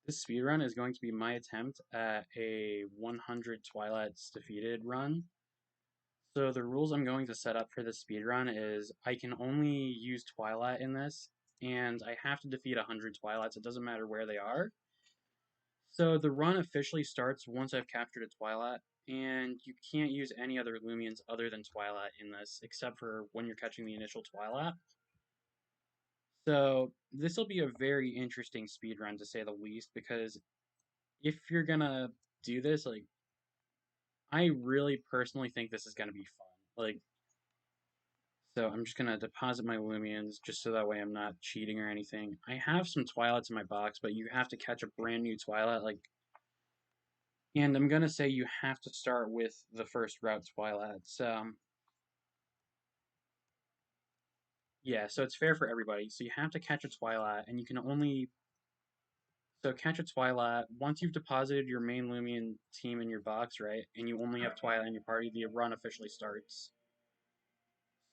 This speedrun is going to be my attempt at a 100 Twilights defeated run. So the rules I'm going to set up for this speedrun is I can only use Twilight in this, and I have to defeat 100 Twilights, it doesn't matter where they are. So the run officially starts once I've captured a Twilight, and you can't use any other Lumions other than Twilight in this, except for when you're catching the initial Twilight. So this will be a very interesting speedrun to say the least, because if you're gonna do this, like, I really personally think this is gonna be fun. So I'm just gonna deposit my Lumions just so that way I'm not cheating or anything. I have some Twilights in my box, but you have to catch a brand new Twilight, and I'm gonna say you have to start with the first route Twilight. So yeah, so it's fair for everybody. So you have to catch a Twilight, and you can only catch a Twilight once you've deposited your main Lumion team in your box, right? And you only have Twilight in your party. The run officially starts.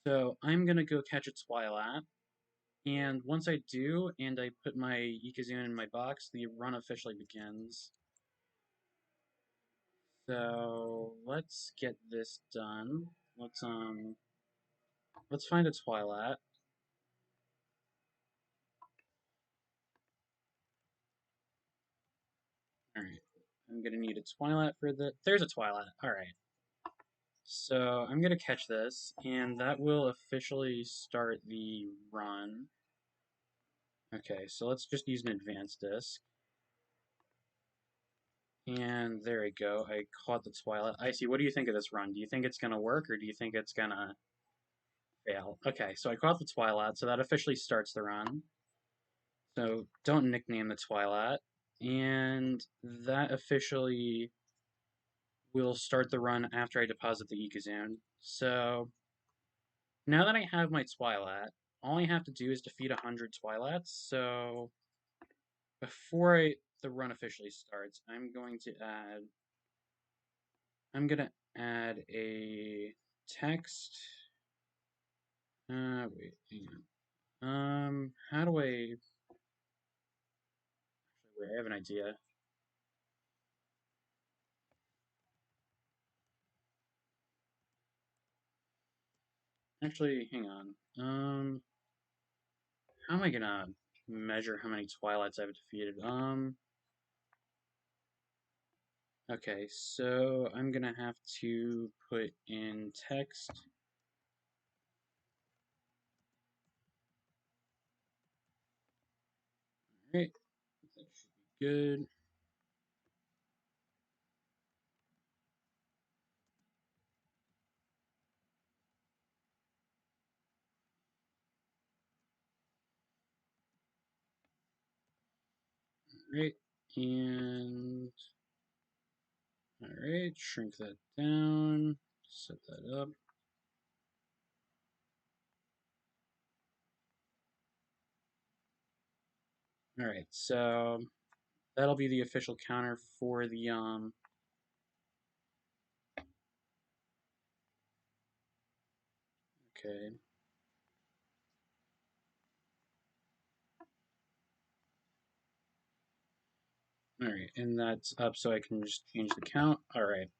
So I'm gonna go catch a Twilight, and once I do, and I put my Ikazune in my box, the run officially begins. So let's get this done. Let's find a Twilight. All right, I'm gonna need a Twilight for the. There's a Twilight. All right. So I'm gonna catch this, and that will officially start the run. Okay, so let's just use an advanced disc. And there we go. I caught the Twilight. Icy, what do you think of this run? Do you think it's gonna work, or do you think it's gonna fail? Okay, so I caught the Twilight, so that officially starts the run. So don't nickname the Twilight. And that officially will start the run after I deposit the Ikazune. So now that I have my Twilight, all I have to do is defeat 100 Twilights. So before the run officially starts, I'm gonna add a text. Wait, hang on. How do I? Actually, wait, I have an idea. Actually, hang on. How am I gonna measure how many Twilights I've defeated? Okay, so I'm gonna have to put in text. Alright, that should be good. Alright, and alright, shrink that down, set that up. Alright, so that'll be the official counter for the okay. Alright, and that's up so I can just change the count. Alright.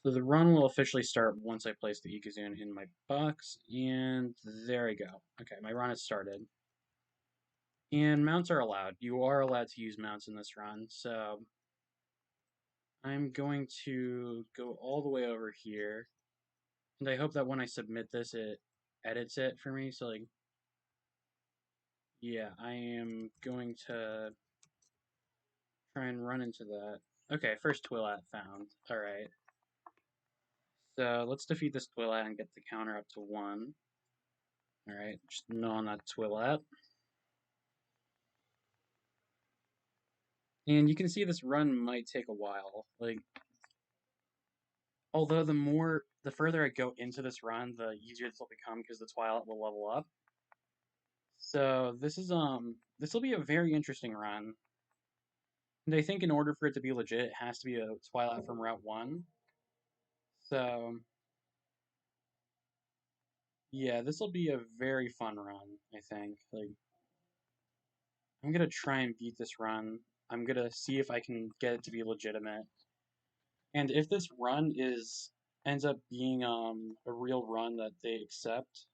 So the run will officially start once I place the Ikazune in my box, and there I go. Okay, my run has started. And mounts are allowed. You are allowed to use mounts in this run, so I'm going to go all the way over here, and I hope that when I submit this, it edits it for me. So, yeah, I am going to try and run into that. Okay, first Twilight found. Alright. So let's defeat this Twilight and get the counter up to 1. Alright, just no on that Twilight. And you can see this run might take a while. Although the further I go into this run, the easier this will become because the Twilight will level up. So this will be a very interesting run. And I think in order for it to be legit, it has to be a Twilight from Route 1. So yeah, this will be a very fun run, I think. I'm gonna try and beat this run. I'm gonna see if I can get it to be legitimate. And if this run ends up being a real run that they accept,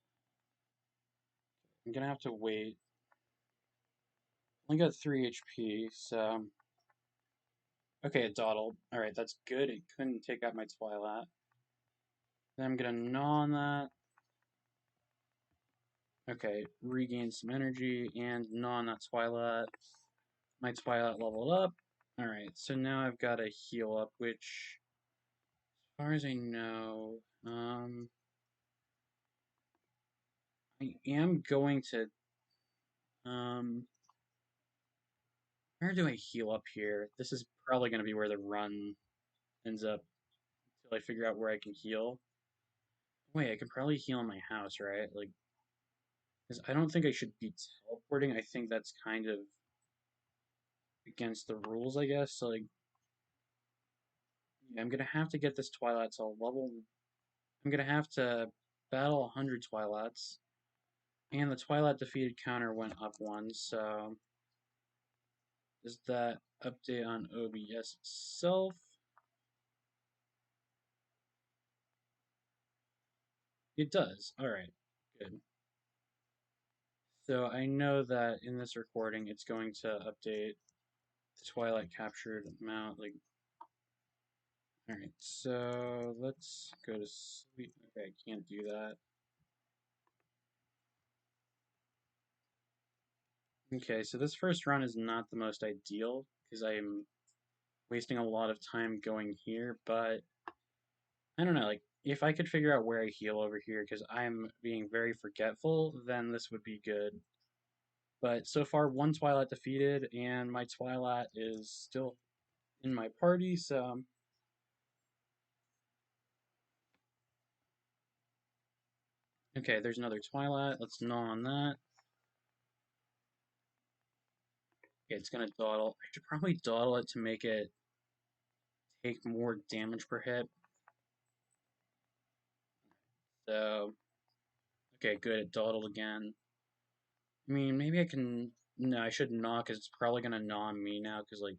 I'm gonna have to wait. I only got 3 HP, so okay, it dawdled. Alright, that's good. It couldn't take out my Twilight. Then I'm gonna gnaw on that. Okay, regain some energy and gnaw on that Twilight. My Twilight leveled up. Alright, so now I've got to heal up, which, as far as I know, I am going to, where do I heal up here? This is probably going to be where the run ends up until I figure out where I can heal. Wait, I could probably heal in my house, right? Like, because I don't think I should be teleporting. I think that's kind of against the rules, I guess. So, like, yeah, I'm gonna have to get this Twilight to level. I'm gonna have to battle 100 Twilights, and the Twilight defeated counter went up one. So, is that update on OBS itself? It does. All right, good. So I know that in this recording, it's going to update the Twilight captured amount. Like, all right. So let's go to sleep. Okay, I can't do that. Okay, so this first run is not the most ideal because I'm wasting a lot of time going here, but I don't know, like, if I could figure out where I heal over here because I'm being very forgetful, then this would be good. But so far, one Twilight defeated, and my Twilight is still in my party, so. Okay, there's another Twilight. Let's gnaw on that. Okay, it's gonna dawdle. I should probably dawdle it to make it take more damage per hit. So, okay, good. It dawdled again. I mean, maybe I can. No, I should gnaw because it's probably gonna gnaw on me now. Because like,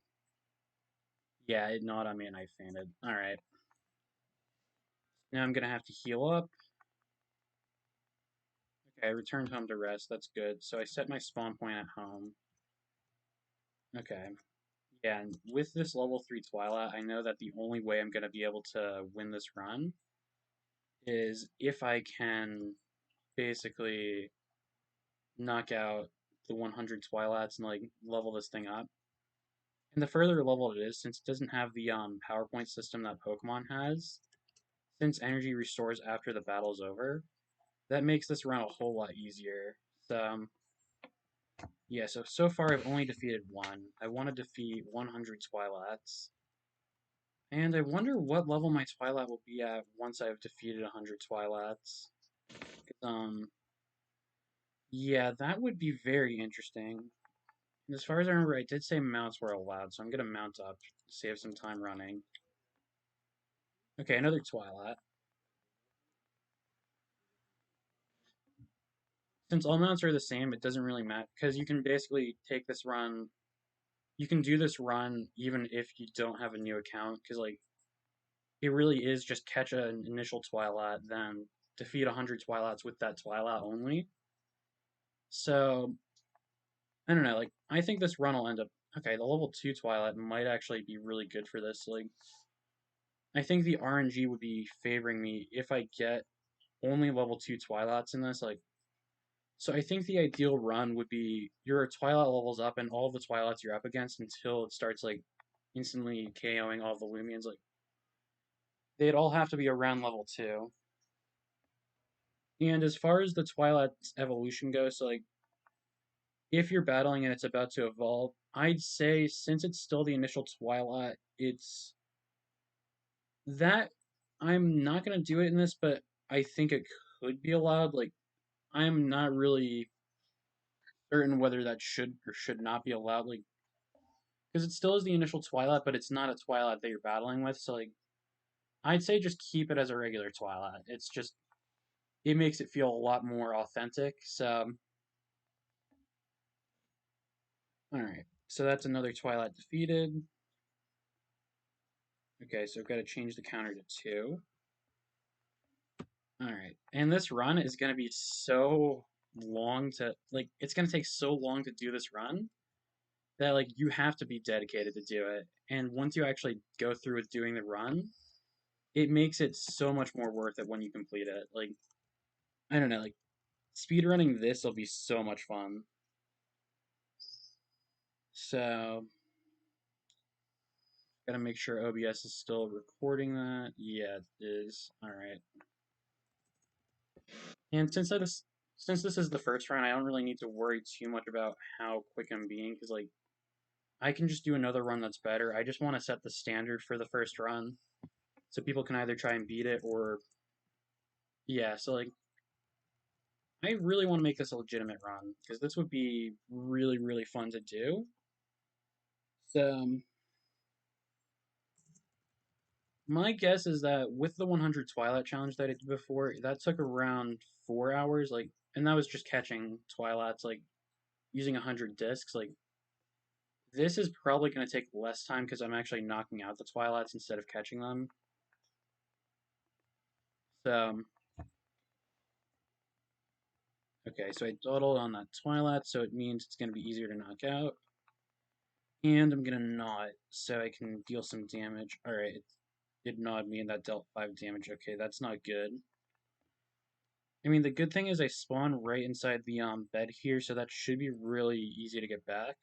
yeah, it gnawed on me and I fainted. All right. Now I'm gonna have to heal up. Okay, I returned home to rest. That's good. So I set my spawn point at home. Okay. Yeah, and with this level 3 Twilight, I know that the only way I'm gonna be able to win this run is if I can basically knock out the 100 Twilights and like level this thing up. And the further level it is, since it doesn't have the PowerPoint system that Pokemon has, since energy restores after the battle's over, that makes this run a whole lot easier. So, yeah, so far I've only defeated one. I want to defeat 100 Twilights. And I wonder what level my Twilight will be at once I've defeated 100 Twilights. Yeah, that would be very interesting. As far as I remember, I did say mounts were allowed, so I'm gonna mount up, save some time running. Okay, another Twilight. Since all mounts are the same, it doesn't really matter, because you can basically take this run, you can do this run even if you don't have a new account, because, like, it really is just catch an initial Twilight, then defeat 100 Twilights with that Twilight only. So, I don't know, like, I think this run will end up, okay, the level 2 Twilight might actually be really good for this, like, I think the RNG would be favoring me if I get only level 2 Twilights in this, like, so I think the ideal run would be your Twilight levels up and all the Twilights you're up against until it starts, like, instantly KOing all the Lumions, like, they'd all have to be around level 2. And as far as the Twilight's evolution goes, so, like, if you're battling and it's about to evolve, I'd say since it's still the initial Twilight, it's that I'm not gonna do it in this, but I think it could be allowed. Like, I'm not really certain whether that should or should not be allowed. Like, because it still is the initial Twilight, but it's not a Twilight that you're battling with. So, like, I'd say just keep it as a regular Twilight. It's just it makes it feel a lot more authentic. So, Alright, so that's another Twilight defeated. Okay, so I've got to change the counter to 2. Alright, and this run is going to be so long to, like, it's going to take so long to do this run that, like, you have to be dedicated to do it. And once you actually go through with doing the run, it makes it so much more worth it when you complete it. Like, I don't know, like, speedrunning this will be so much fun. So, gotta make sure OBS is still recording that. Yeah, it is. Alright. And since this is the first run, I don't really need to worry too much about how quick I'm being, because, like, I can just do another run that's better. I just want to set the standard for the first run, so people can either try and beat it or... Yeah, so, like, I really want to make this a legitimate run, because this would be really, really fun to do. So, my guess is that with the 100 Twilight challenge that I did before, that took around 4 hours, like, and that was just catching Twilights, like, using 100 discs, like, this is probably going to take less time because I'm actually knocking out the Twilights instead of catching them. So, okay, so I dawdled on that Twilight, so it means it's going to be easier to knock out. And I'm going to gnaw it so I can deal some damage. Alright, it gnawed me and that dealt 5 damage. Okay, that's not good. I mean, the good thing is I spawn right inside the bed here, so that should be really easy to get back.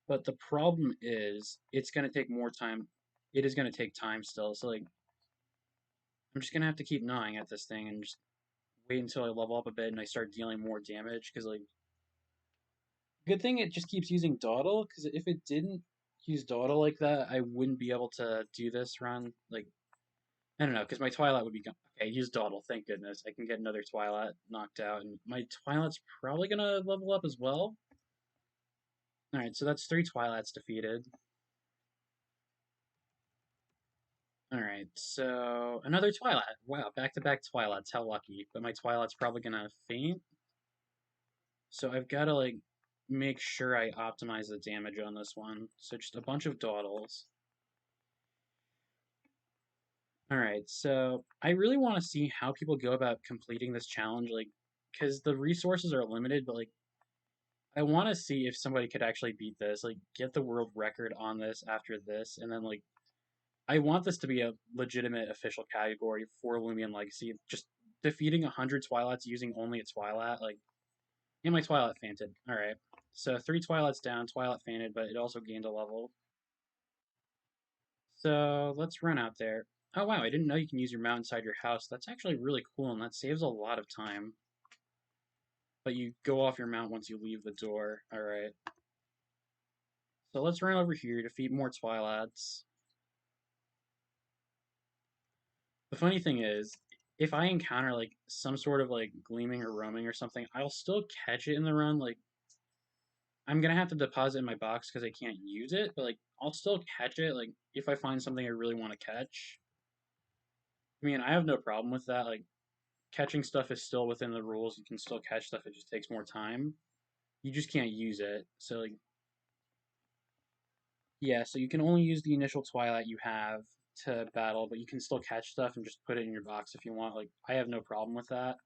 But the problem is, it's going to take more time. It is going to take time still, so, like, I'm just going to have to keep gnawing at this thing and just wait until I level up a bit and I start dealing more damage, because, like, good thing it just keeps using Dawdle, because if it didn't use Dawdle like that, I wouldn't be able to do this run. Like, I don't know, because my Twilight would be gone. Okay, use Dawdle, thank goodness. I can get another Twilight knocked out, and my Twilight's probably gonna level up as well. Alright, so that's 3 Twilights defeated. Alright, so another Twilight. Wow, back-to-back Twilights, how lucky. But my Twilight's probably gonna faint. So I've gotta, like, make sure I optimize the damage on this one. So just a bunch of Dawdles. Alright, so I really want to see how people go about completing this challenge, like, because the resources are limited, but, like, I want to see if somebody could actually beat this, like, get the world record on this after this, and then, like, I want this to be a legitimate official category for Lumion Legacy. Just defeating 100 Twilights using only a Twilight, like, and my Twilight fainted. Alright, so 3 Twilights down, Twilight fainted, but it also gained a level. So let's run out there. Oh wow, I didn't know you can use your mount inside your house. That's actually really cool, and that saves a lot of time. But you go off your mount once you leave the door. Alright. So let's run over here to feed more Twilights. The funny thing is, if I encounter, like, some sort of, like, gleaming or roaming or something, I'll still catch it in the run. Like, I'm gonna have to deposit in my box because I can't use it, but, like, I'll still catch it, like, if I find something I really want to catch. I mean, I have no problem with that. Like, catching stuff is still within the rules. You can still catch stuff. It just takes more time. You just can't use it. So, like, yeah. So you can only use the initial Twilight you have to battle, but you can still catch stuff and just put it in your box if you want. Like, I have no problem with that.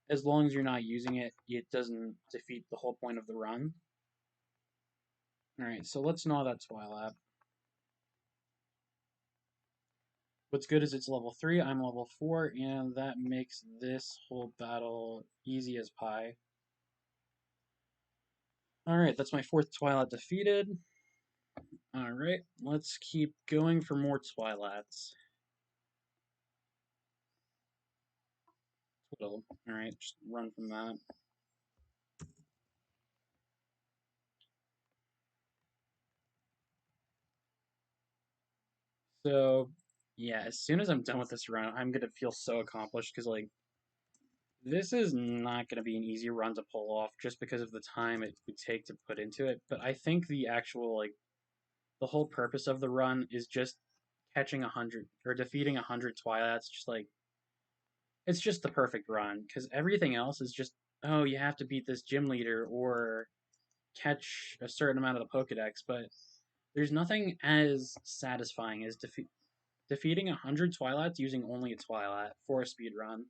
As long as you're not using it, it doesn't defeat the whole point of the run. All right. So let's gnaw that Twilight. What's good is it's level 3. I'm level 4, and that makes this whole battle easy as pie. Alright, that's my 4th Twilight defeated. Alright, let's keep going for more Twilights. Alright, just run from that. So, yeah, as soon as I'm done with this run, I'm gonna feel so accomplished, because, like, this is not gonna be an easy run to pull off, just because of the time it would take to put into it, but I think the actual, like, the whole purpose of the run is just catching 100, or defeating 100 Twilights, just, like, it's just the perfect run, because everything else is just, oh, you have to beat this gym leader, or catch a certain amount of the Pokedex, but there's nothing as satisfying as defeating 100 Twilights using only a Twilight for a speed run.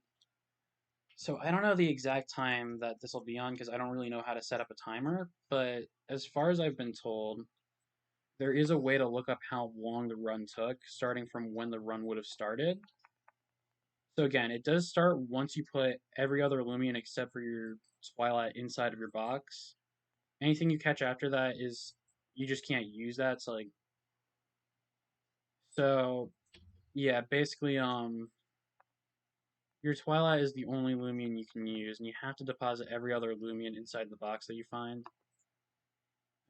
So I don't know the exact time that this will be on because I don't really know how to set up a timer, but as far as I've been told, there is a way to look up how long the run took, starting from when the run would have started. So again, it does start once you put every other Lumion except for your Twilight inside of your box. Anything you catch after that is you just can't use that. So yeah, basically your Twilight is the only Lumion you can use, and you have to deposit every other Lumion inside the box that you find.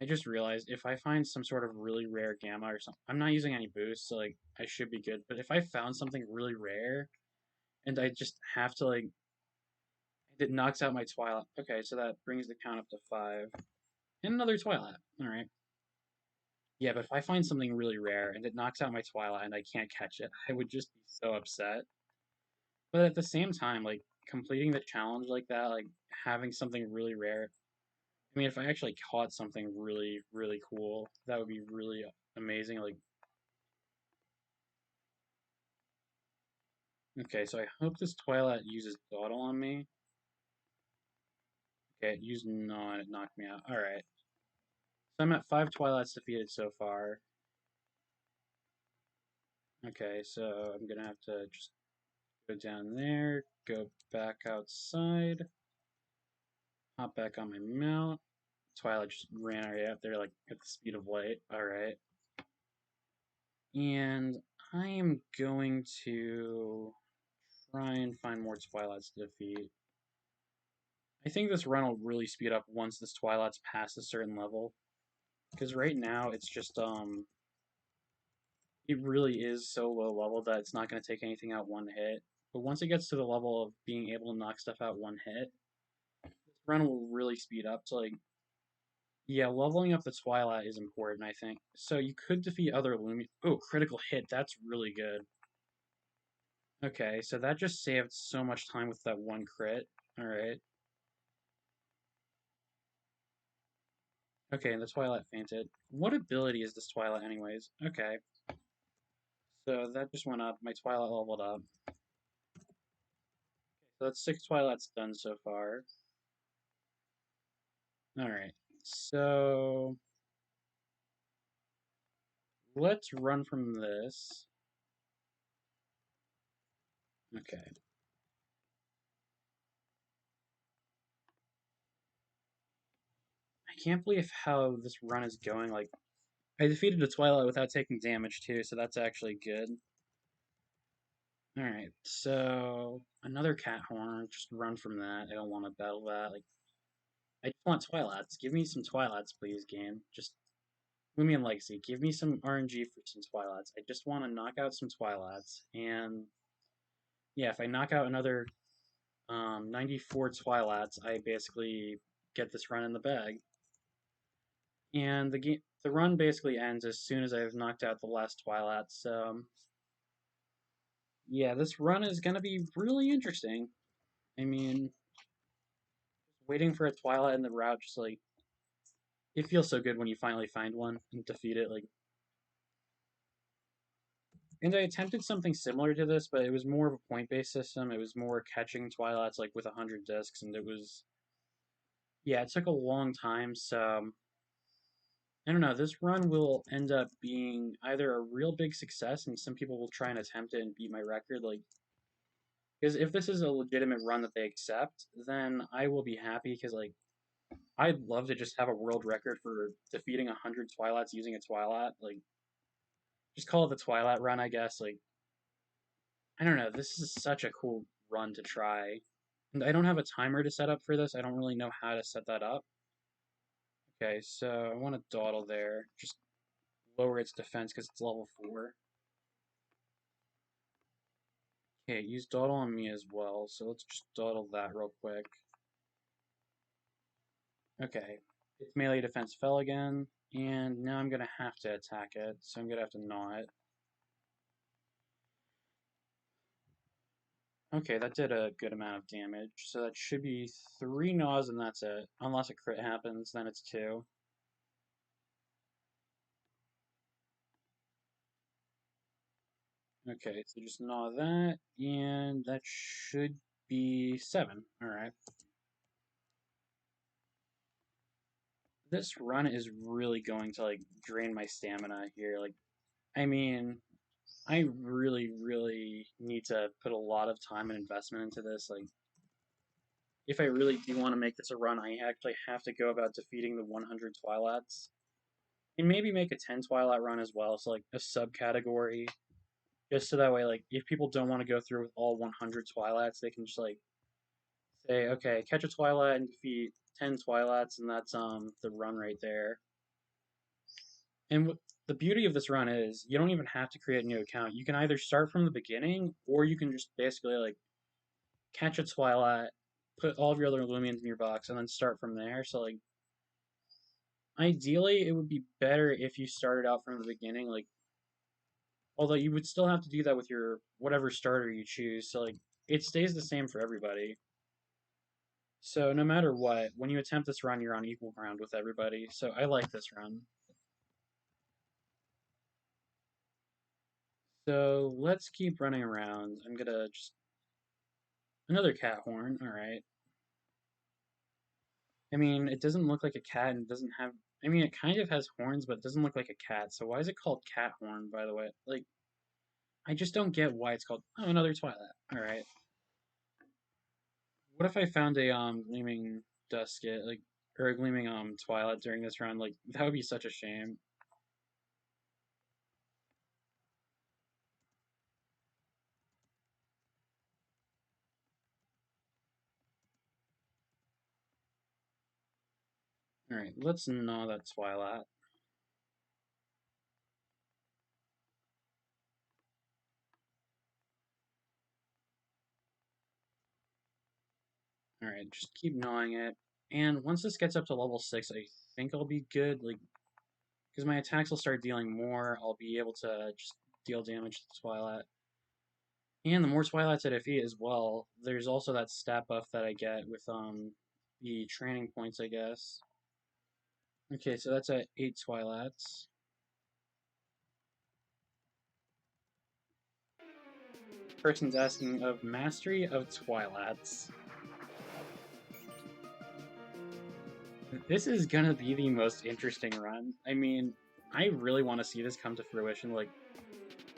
I just realized if I find some sort of really rare Gamma or something, I'm not using any boosts, so like I should be good. But if I found something really rare and I just have to like, it knocks out my Twilight. Okay, so that brings the count up to 5. And another Twilight. Alright. Yeah, but if I find something really rare and it knocks out my Twilight and I can't catch it, I would just be so upset. But at the same time, like, completing the challenge like that, like, having something really rare, I mean, if I actually caught something really, really cool, that would be really amazing. Like, okay, so I hope this Twilight uses Dawdle on me. Okay, it used no, and it knocked me out. Alright. So I'm at 5 Twilights defeated so far. Okay, so I'm gonna have to just go down there, go back outside, hop back on my mount. Twilight just ran right out there like at the speed of light. Alright. And I am going to try and find more Twilights to defeat. I think this run will really speed up once this Twilight's past a certain level. Because right now it's just it really is so low level that it's not going to take anything out one hit. But once it gets to the level of being able to knock stuff out one hit, this run will really speed up. So like, yeah, leveling up the Twilight is important, I think. So you could defeat other Lumi. Oh, critical hit. That's really good. Okay, so that just saved so much time with that one crit. All right. Okay, and the Twilight fainted. What ability is this Twilight, anyways? Okay, so that just went up. My Twilight leveled up. So that's 6 Twilights done so far. Alright, so let's run from this. Okay. I can't believe how this run is going. Like, I defeated a Twilight without taking damage too, so that's actually good. Alright, so another Cat Horn. Just run from that. I don't want to battle that. Like, I just want Twilights. Give me some Twilights, please, game. Just Lumion Legacy. Give me some RNG for some Twilights. I just want to knock out some Twilights. And yeah, if I knock out another 94 Twilights, I basically get this run in the bag. And the run basically ends as soon as I've knocked out the last Twilight. So yeah, this run is gonna be really interesting. I mean, waiting for a Twilight in the route, just like it feels so good when you finally find one and defeat it. Like, and I attempted something similar to this, but it was more of a point-based system. It was more catching Twilights like with 100 discs, and it was yeah, it took a long time. So I don't know. This run will end up being either a real big success, and some people will try and attempt it and beat my record. Like, because if this is a legitimate run that they accept, then I will be happy. Because like, I'd love to just have a world record for defeating 100 Twilights using a Twilight. Like, just call it the Twilight run, I guess. Like, I don't know. This is such a cool run to try. And I don't have a timer to set up for this. I don't really know how to set that up. Okay, so I want to dawdle there. Just lower its defense because it's level 4. Okay, use dawdle on me as well, so let's just dawdle that real quick. Okay, its melee defense fell again, and now I'm gonna have to attack it, so I'm gonna have to gnaw it. Okay, that did a good amount of damage, so that should be 3 gnaws and that's it. Unless a crit happens, then it's 2. Okay, so just gnaw that, and that should be 7. Alright. This run is really going to, like, drain my stamina here. Like, I mean, I really, really need to put a lot of time and investment into this. Like, if I really do want to make this a run, I actually have to go about defeating the 100 Twilats. And maybe make a 10 Twilight run as well, so like a subcategory. Just so that way, like, if people don't want to go through with all 100 Twilats, they can just, like, say, okay, catch a Twilat and defeat 10 Twilats, and that's the run right there. And the beauty of this run is you don't even have to create a new account. You can either start from the beginning, or you can just basically like catch a Twilat, put all of your other Illumians in your box, and then start from there. So like ideally, it would be better if you started out from the beginning. Like although you would still have to do that with your whatever starter you choose. So like it stays the same for everybody. So no matter what, when you attempt this run, you're on equal ground with everybody. So I like this run. So let's keep running around. I'm gonna just another cat horn. All right. I mean, it doesn't look like a cat and it doesn't have. I mean, it kind of has horns, but it doesn't look like a cat. So why is it called cat horn? By the way, like I just don't get why it's called. Oh, another Twilight. All right. What if I found a gleaming dusket, like or a gleaming Twilight during this run? Like that would be such a shame. All right, let's gnaw that Twilight. All right, just keep gnawing it. And once this gets up to level 6, I think I'll be good. Like, because my attacks will start dealing more, I'll be able to just deal damage to the Twilight. And the more Twilights I defeat as well, there's also that stat buff that I get with the training points, I guess. Okay, so that's at 8 Twilights. Person's asking of Mastery of Twilights. This is gonna be the most interesting run. I mean, I really want to see this come to fruition. Like,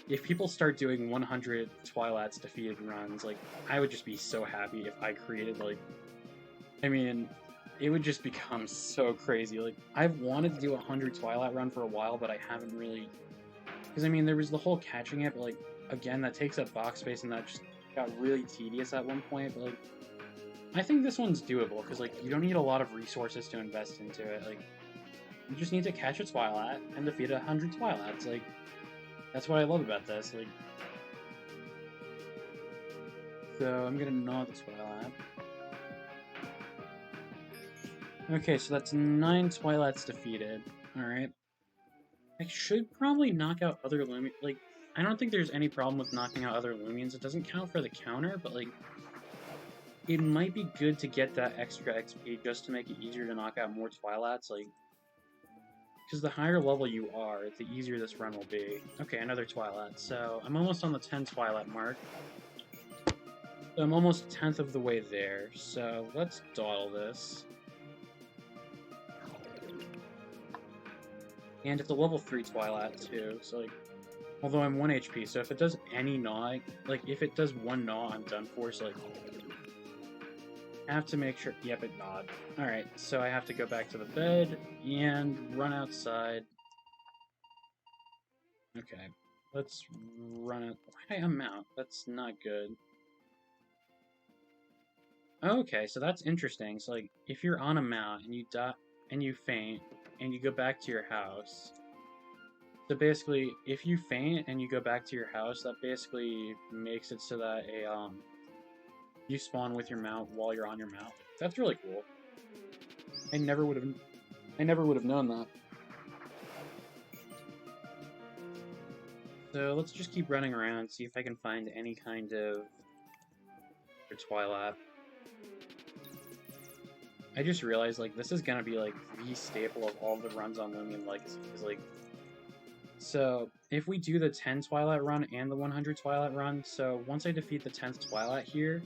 if people start doing 100 Twilights defeated runs, like, I would just be so happy if I created, like, I mean, it would just become so crazy. Like, I've wanted to do a 100 Twilight run for a while, but I haven't really. Because, I mean, there was the whole catching it, but, like, again, that takes up box space and that just got really tedious at one point, but, like, I think this one's doable because like you don't need a lot of resources to invest into it. Like you just need to catch a Twilight and defeat 100 Twilights. Like that's what I love about this. Like so I'm gonna gnaw the Twilight. Okay, so that's 9 Twilights defeated. Alright. I should probably knock out other Lumions. Like, I don't think there's any problem with knocking out other Lumions. It doesn't count for the counter, but like it might be good to get that extra XP just to make it easier to knock out more Twilights. Like because the higher level you are, the easier this run will be. Okay, another Twilight. So I'm almost on the 10 Twilight mark. So I'm almost a tenth of the way there. So let's dawdle this. And it's a level 3 Twilight too. So like, although I'm 1 HP, so if it does any gnaw, like if it does one gnaw, I'm done for. So like, I have to make sure. Yep, it gnawed. Alright, so I have to go back to the bed and run outside. Okay, let's run it. Why did I mount? That's not good. Okay, so that's interesting. So like, if you're on a mount and you die and you faint and you go back to your house, so basically, if you faint and you go back to your house, that basically makes it so that you spawn with your mount while you're on your mount. That's really cool. I never would have known that. So let's just keep running around, see if I can find any kind of Twilight. I just realized, like, this is gonna be, like, the staple of all the runs on Lumion Legacy, because, like, So if we do the 10 Twilight run and the 100 Twilight run, so once I defeat the 10th Twilight here,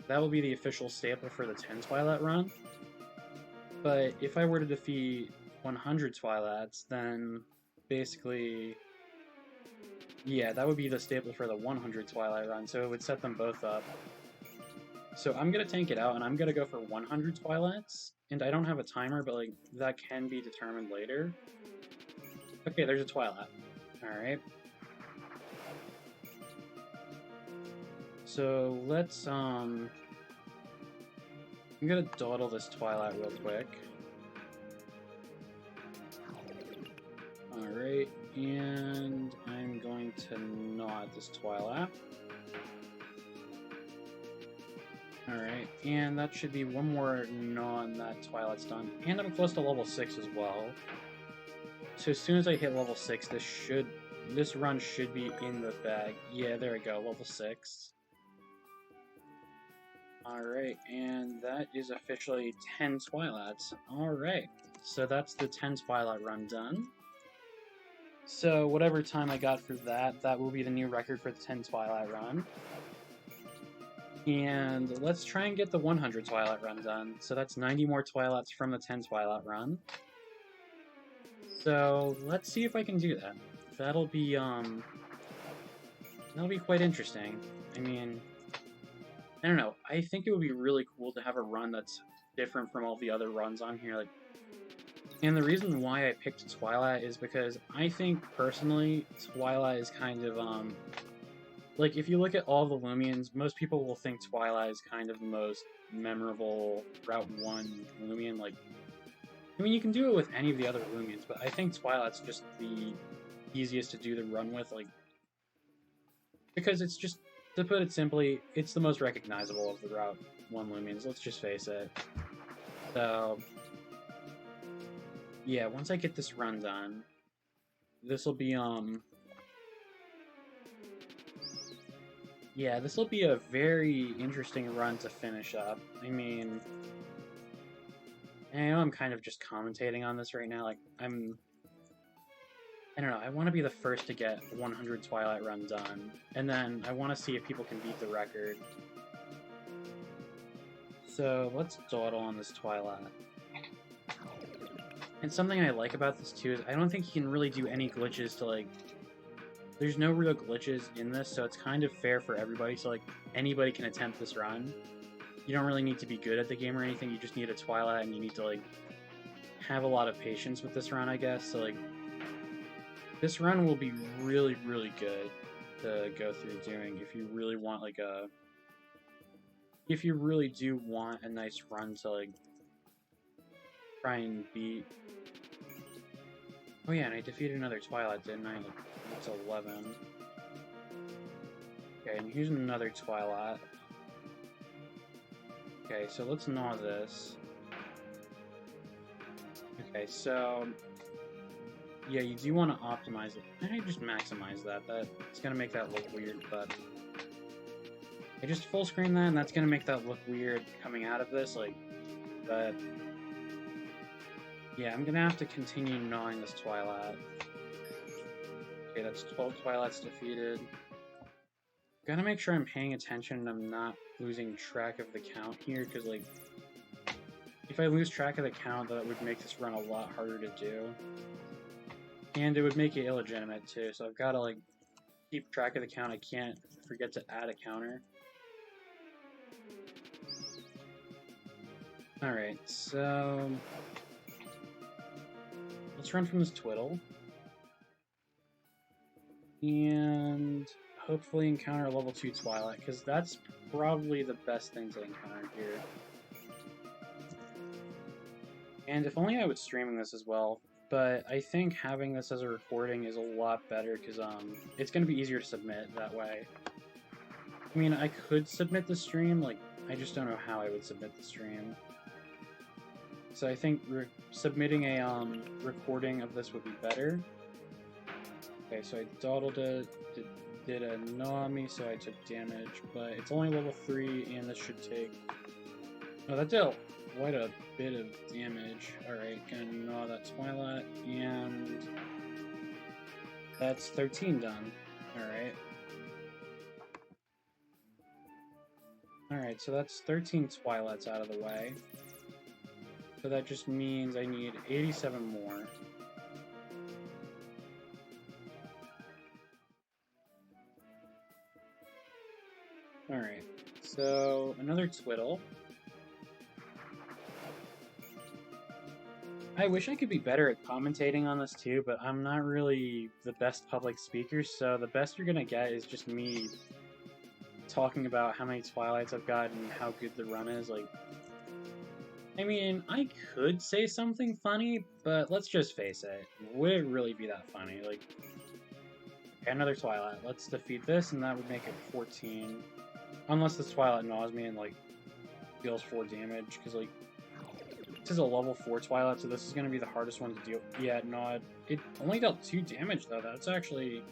that will be the official staple for the 10 Twilight run. But if I were to defeat 100 Twilights, then basically, yeah, that would be the staple for the 100 Twilight run, so it would set them both up. So I'm gonna tank it out, and I'm gonna go for 100 Twilights, and I don't have a timer, but like that can be determined later. Okay, there's a Twilight. Alright. So let's, I'm gonna dawdle this Twilight real quick. Alright, and I'm going to gnaw at this Twilight. Alright, and that should be one more gnaw and that Twilight's done. And I'm close to level 6 as well. So as soon as I hit level 6, this run should be in the bag. Yeah, there we go, level 6. Alright, and that is officially 10 Twilights. Alright, so that's the 10 Twilight run done. So whatever time I got for that, that will be the new record for the 10 Twilight run. And let's try and get the 100 Twilight run done. So that's 90 more Twilights from the 10 Twilight run. So let's see if I can do that. That'll be quite interesting. I mean, I don't know. I think it would be really cool to have a run that's different from all the other runs on here. Like, and the reason why I picked Twilight is because I think personally Twilight is kind of like, if you look at all the Loomians, most people will think Twilight is kind of the most memorable Route 1 Loomian. Like, I mean, you can do it with any of the other Loomians, but I think Twilight's just the easiest to do the run with, like, because it's just, to put it simply, it's the most recognizable of the Route 1 Loomians, let's just face it. So, yeah, once I get this run done, this'll be, yeah, this will be a very interesting run to finish up. I mean, I know I'm kind of just commentating on this right now. Like, I don't know, I want to be the first to get 100 Twilight run done, and then I want to see if people can beat the record. So let's dawdle on this Twilight. And something I like about this too is I don't think you can really do any glitches to, like, there's no real glitches in this, so it's kind of fair for everybody, so like anybody can attempt this run. You don't really need to be good at the game or anything, you just need a Twilight and you need to like have a lot of patience with this run, I guess. So like this run will be really, really good to go through doing if you really want like if you really do want a nice run to like try and beat. Oh yeah, and I defeated another Twilight, didn't I? That's 11. Okay, and here's another Twilight. Okay, so let's gnaw this. Okay, so yeah, you do want to optimize it. I just maximize that. That's gonna make that look weird, but I just full screen that, and that's gonna make that look weird coming out of this, like, but yeah, I'm gonna have to continue gnawing this Twilight. Okay, that's 12 Twilights defeated. Gotta make sure I'm paying attention and I'm not losing track of the count here, because, like, if I lose track of the count, that would make this run a lot harder to do. And it would make it illegitimate, too, so I've gotta, like, keep track of the count. I can't forget to add a counter. Alright, so let's run from this Twiddle. And hopefully encounter a level 2 Twilight, because that's probably the best thing to encounter here. And if only I was streaming this as well, but I think having this as a recording is a lot better, because it's going to be easier to submit that way. I mean, I could submit the stream, like, I just don't know how I would submit the stream. So I think submitting a recording of this would be better. Okay, so I dawdled it, did a gnaw on me, so I took damage, but it's only level 3, and this should take... Oh, that dealt quite a bit of damage. Alright, gonna gnaw that Twilight, and... That's 13 done. Alright. Alright, so that's 13 Twilights out of the way. So that just means I need 87 more. Alright, so another Twiddle. I wish I could be better at commentating on this too, but I'm not really the best public speaker, so the best you're gonna get is just me talking about how many Twilights I've got and how good the run is. Like, I mean, I could say something funny, but let's just face it, would it really be that funny? Like, okay, another Twilight. Let's defeat this, and that would make it 14. Unless this Twilight gnaws me and, like, deals 4 damage, because, like, this is a level 4 Twilight, so this is going to be the hardest one to deal. Yeah, no, it only dealt 2 damage, though. That's actually...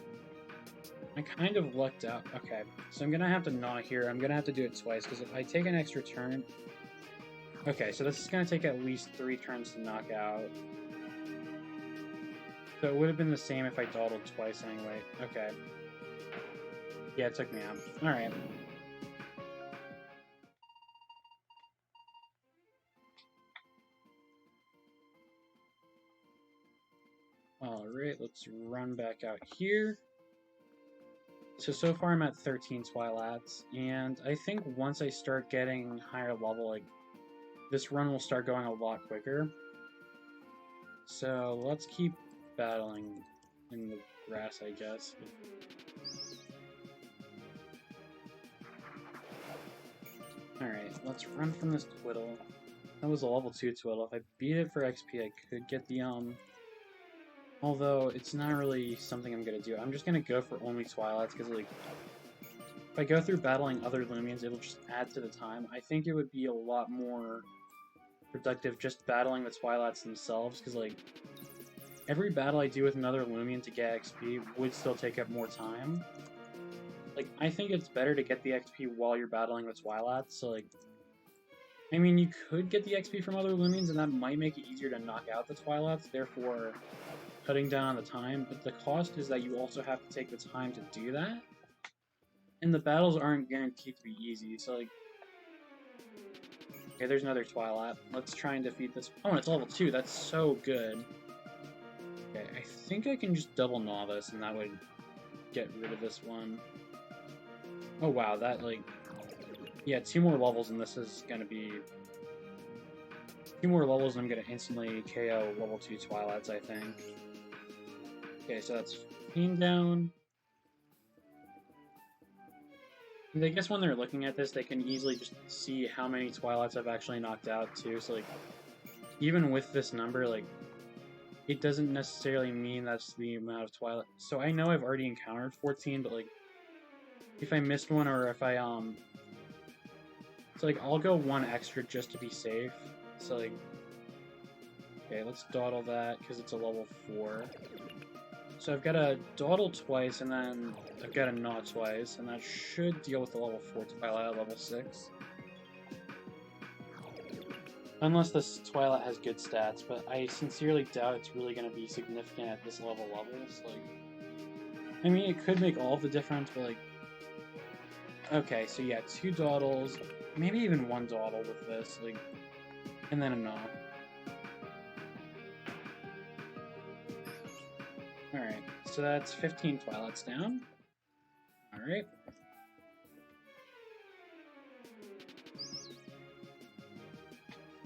I kind of lucked out. Okay, so I'm going to have to gnaw here. I'm going to have to do it twice, because if I take an extra turn... Okay, so this is going to take at least 3 turns to knock out. So it would have been the same if I dawdled twice anyway. Okay. Yeah, it took me out. Alright. Alright, let's run back out here. So far I'm at 13 Twilights, and I think once I start getting higher level, like, this run will start going a lot quicker. So let's keep battling in the grass, I guess. Alright, let's run from this Twiddle. That was a level 2 Twiddle. If I beat it for XP, I could get the, Although, it's not really something I'm gonna do. I'm just gonna go for only Twilights, because, like, if I go through battling other Loomians, it'll just add to the time. I think it would be a lot more productive just battling the Twilights themselves, because, like, every battle I do with another Loomian to get XP would still take up more time. Like, I think it's better to get the XP while you're battling the Twilights, so, like, I mean, you could get the XP from other Loomians, and that might make it easier to knock out the Twilights, therefore cutting down on the time, but the cost is that you also have to take the time to do that, and the battles aren't guaranteed to be easy, so, like... Okay, there's another Twilight. Let's try and defeat this. Oh, and it's level 2, that's so good. Okay, I think I can just double gnaw this, and that would get rid of this one. Oh wow, that, like... Yeah, 2 more levels, and this is gonna be... 2 more levels, and I'm gonna instantly KO level 2 Twilights, I think. Okay, so that's 15 down. And I guess when they're looking at this, they can easily just see how many Twilights I've actually knocked out, too. So, like, even with this number, like, it doesn't necessarily mean that's the amount of Twilight. So I know I've already encountered 14, but, like, if I missed one or if I, So, like, I'll go 1 extra just to be safe. So, like... Okay, let's dawdle that, because it's a level 4. So I've got to dawdle twice, and then I've got to gnaw twice, and that should deal with the level 4 Twilight at level 6. Unless this Twilight has good stats, but I sincerely doubt it's really going to be significant at this levels. Like, I mean, it could make all the difference, but, like... Okay, so yeah, 2 dawdles, maybe even 1 dawdle with this, like... And then a gnaw. Alright, so that's 15 Twilights down. Alright.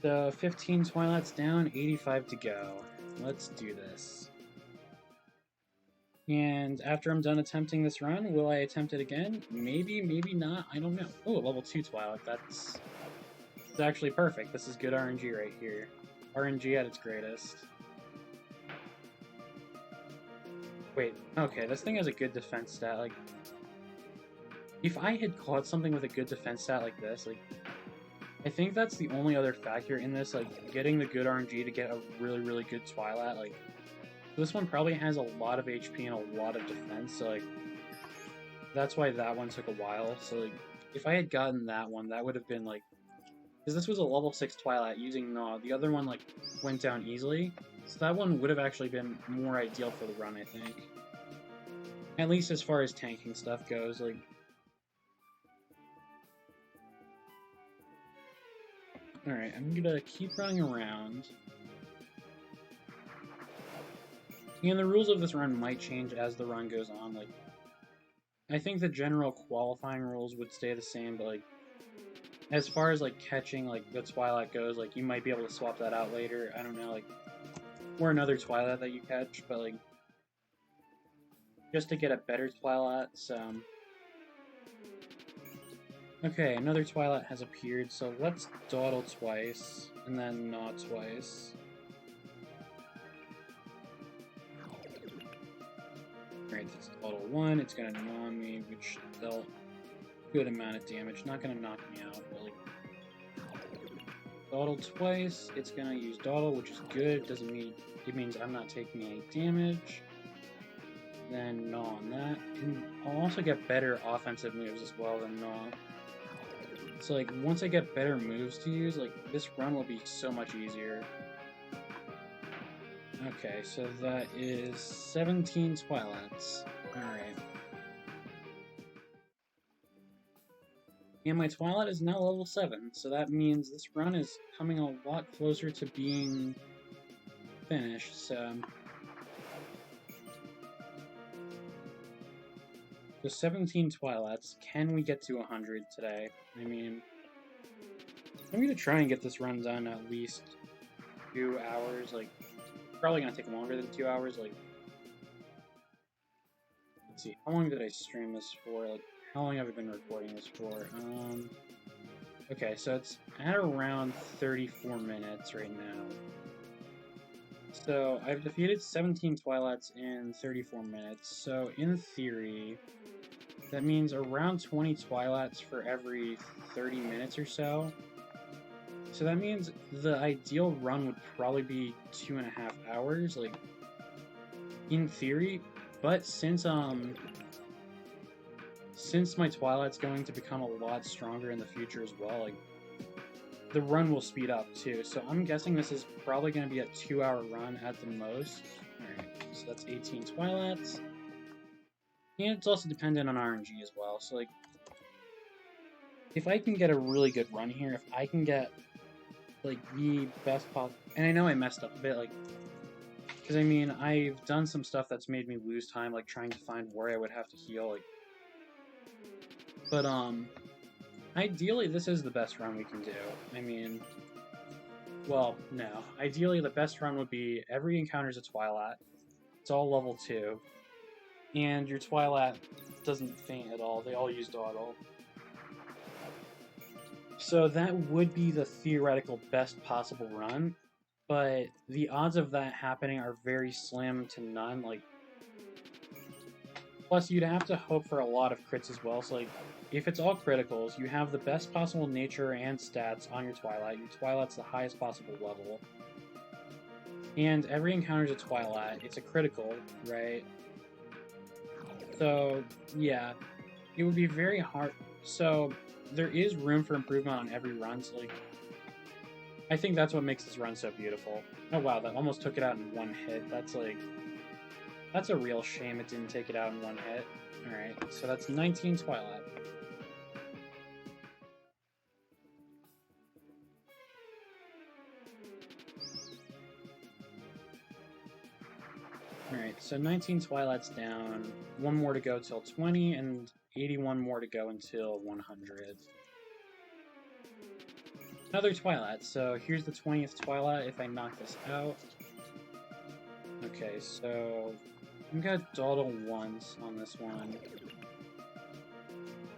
So 15 Twilights down, 85 to go. Let's do this. And after I'm done attempting this run, will I attempt it again? Maybe, maybe not, I don't know. Oh, level 2 Twilight, that's actually perfect. This is good RNG right here. RNG at its greatest. Wait, okay, this thing has a good defense stat, like... If I had caught something with a good defense stat like this, like... I think that's the only other factor in this, like, getting the good RNG to get a really, really good Twilight, like... This one probably has a lot of HP and a lot of defense, so, like... That's why that one took a while, so, like... If I had gotten that one, that would have been, like... Because this was a level 6 Twilight using Gnaw, the other one, like, went down easily. So that one would have actually been more ideal for the run, I think. At least as far as tanking stuff goes, like... Alright, I'm gonna keep running around. And the rules of this run might change as the run goes on, like... I think the general qualifying rules would stay the same, but, like... As far as, like, catching, like, the Twilight goes, like, you might be able to swap that out later, I don't know, like... Or another Twilight that you catch, but, like... Just to get a better Twilight, so... Okay, another Twilight has appeared, so let's dawdle twice, and then gnaw twice. Alright, that's dawdle 1, it's gonna gnaw me, which dealt a good amount of damage. Not gonna knock me out, but like... Dawdle twice, it's gonna use dawdle, which is good, doesn't mean... It means I'm not taking any damage. Then gnaw on that. And I'll also get better offensive moves as well than gnaw. So, like, once I get better moves to use, like, this run will be so much easier. Okay, so that is 17 Twilights. Alright. And my Twilight is now level 7, so that means this run is coming a lot closer to being finished, so... So 17 Twilights, can we get to 100 today? I mean, I'm gonna try and get this run done at least 2 hours, like, probably gonna take longer than 2 hours, like, let's see, how long did I stream this for, like, how long have I been recording this for, okay, so it's at around 34 minutes right now. So, I've defeated 17 Twilights in 34 minutes, so in theory, that means around 20 Twilights for every 30 minutes or so. So that means the ideal run would probably be 2.5 hours, like, in theory, but since my Twilight's going to become a lot stronger in the future as well, like, the run will speed up too, so I'm guessing this is probably going to be a 2-hour run at the most. Alright, so that's 18 Twilights. And it's also dependent on RNG as well, so, like, if I can get a really good run here, if I can get, like, the best possible... And I know I messed up a bit, like, because, I mean, I've done some stuff that's made me lose time, like, trying to find where I would have to heal, like... But, ideally, this is the best run we can do. I mean... Well, no. Ideally, the best run would be every encounter's a Twilight. It's all level 2. And your Twilight doesn't faint at all. They all use dawdle. So that would be the theoretical best possible run, but the odds of that happening are very slim to none. Like, plus you'd have to hope for a lot of crits as well. So, like, if it's all criticals, you have the best possible nature and stats on your Twilight. Your Twilight's the highest possible level. And every encounter's a Twilight. It's a critical, right? So, yeah, it would be very hard. So, there is room for improvement on every run, so, like, I think that's what makes this run so beautiful. Oh wow, that almost took it out in one hit. That's, like, that's a real shame it didn't take it out in one hit. Alright, so that's 19 Twilight. Alright, so 19 Twilight's down, 1 more to go till 20, and 81 more to go until 100. Another Twilight, so here's the 20th Twilight if I knock this out. Okay, so I'm gonna dawdle once on this one.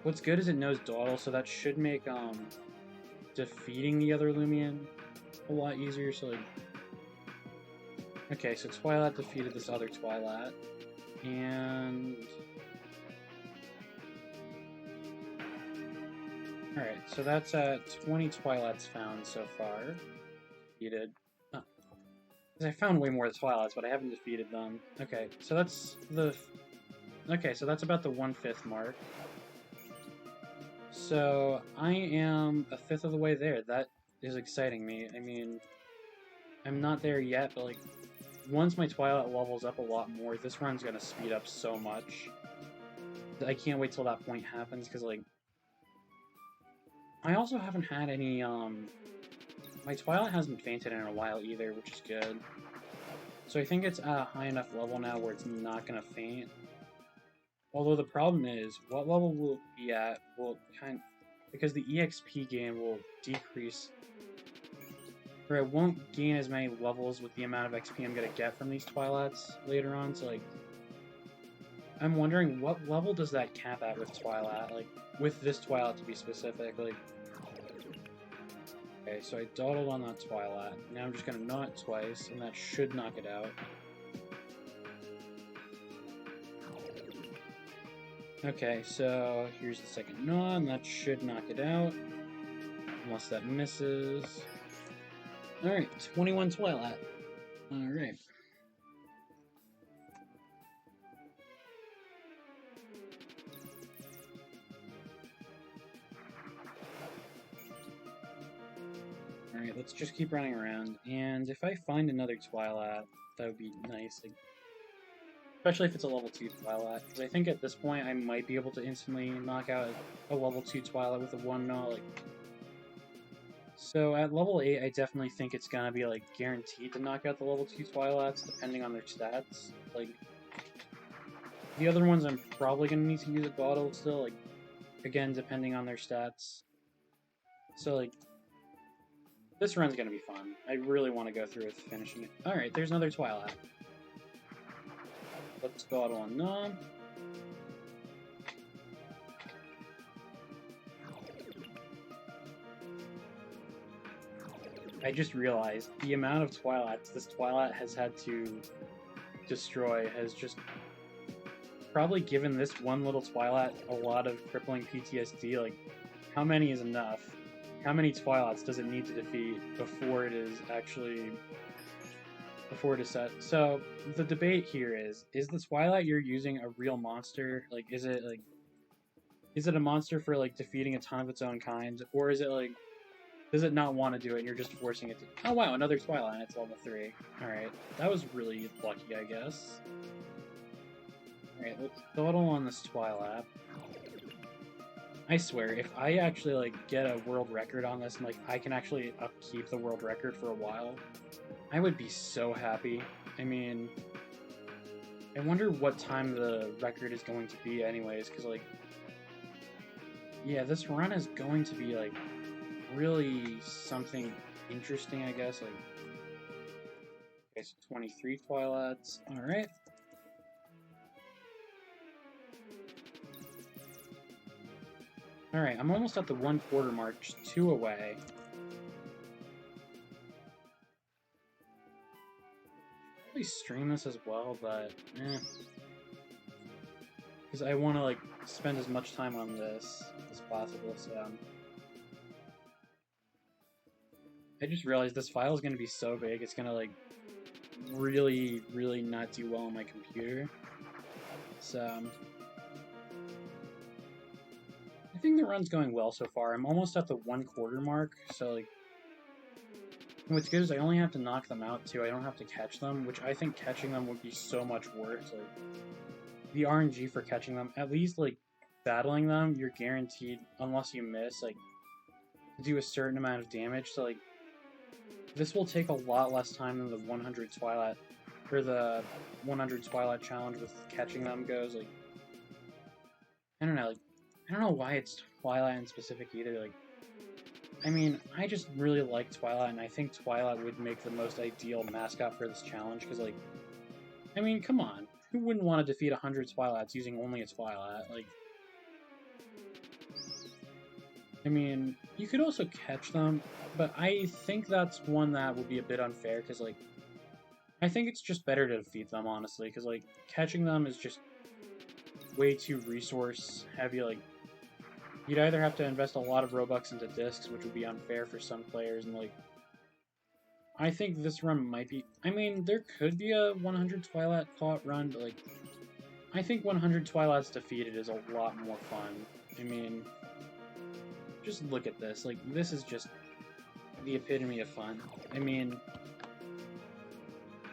What's good is it knows dawdle, so that should make defeating the other Loomian a lot easier, so like... Okay, so Twilight defeated this other Twilight, and... Alright, so that's 20 Twilights found so far. Defeated. Oh. I found way more Twilights, but I haven't defeated them. Okay, so that's the... Okay, so that's about the 1/5 mark. So, I am a fifth of the way there. That is exciting me. I mean, I'm not there yet, but, like, once my Twilight levels up a lot more, this run's gonna speed up so much. I can't wait till that point happens, because, like, I also haven't had any, my Twilight hasn't fainted in a while either, which is good. So I think it's at a high enough level now where it's not gonna faint. Although the problem is, what level will it be at will because the EXP gain will decrease, or it won't gain as many levels with the amount of XP I'm gonna get from these Twilights later on, so, like, I'm wondering what level does that cap at with Twilight, like, with this Twilight to be specific, like... Okay, so I dawdled on that Twilight. Now I'm just gonna gnaw it twice, and that should knock it out. Okay, so here's the second gnaw, and that should knock it out. Unless that misses. Alright, 21 Twilight. Alright. Alright, let's just keep running around, and if I find another Twilight, that would be nice. Like, especially if it's a level 2 Twilight, because I think at this point I might be able to instantly knock out a level 2 Twilight with a 1-gnaw, like... So at level 8, I definitely think it's gonna be, like, guaranteed to knock out the level 2 Twilights, depending on their stats. Like, the other ones I'm probably gonna need to use a bottle still, like, again, depending on their stats. So, like, this run's gonna be fun. I really want to go through with finishing it. Alright, there's another Twilight. Let's bottle on Gnaw. I just realized the amount of Twilights this Twilight has had to destroy has just probably given this one little Twilight a lot of crippling PTSD. Like, how many is enough? How many Twilights does it need to defeat before it is actually... before it is set? So, the debate here is the Twilight you're using a real monster? Like, is it a monster for, like, defeating a ton of its own kind? Or is it, like, does it not want to do it and you're just forcing it to... Oh wow, another Twilight and it's level 3. Alright, that was really lucky, I guess. Alright, let's dawdle on this Twilight. I swear, if I actually, like, get a world record on this, and, like, I can actually upkeep the world record for a while, I would be so happy. I mean, I wonder what time the record is going to be anyways, because, like, yeah, this run is going to be, like, really something interesting, I guess. Like, okay, so 23 Twilights. Alright. Alright, I'm almost at the 1/4 mark, just 2 away. Probably stream this as well, but because I want to, like, spend as much time on this as possible, so... I just realized this file is going to be so big, it's going to, like, really, really not do well on my computer. So... I think the run's going well so far. I'm almost at the 1/4 mark, so, like, what's good is I only have to knock them out, too. I don't have to catch them, which I think catching them would be so much worse. Like, the RNG for catching them, at least, like, battling them, you're guaranteed, unless you miss, like, to do a certain amount of damage, so, like, this will take a lot less time than the 100 Twilight, or the 100 Twilight challenge with catching them goes. Like, I don't know, like, I don't know why it's Twilight in specific either. Like, I mean, I just really like Twilight, and I think Twilight would make the most ideal mascot for this challenge, because, like, I mean, come on. Who wouldn't want to defeat 100 Twilights using only a Twilight? Like, I mean, you could also catch them, but I think that's one that would be a bit unfair, because, like, I think it's just better to defeat them, honestly, because, like, catching them is just way too resource heavy. Like, you'd either have to invest a lot of Robux into discs, which would be unfair for some players, and, like, I think this run might be... I mean, there could be a 100 Twilight caught run, but, like, I think 100 Twilights defeated is a lot more fun. I mean, just look at this. Like, this is just the epitome of fun. I mean,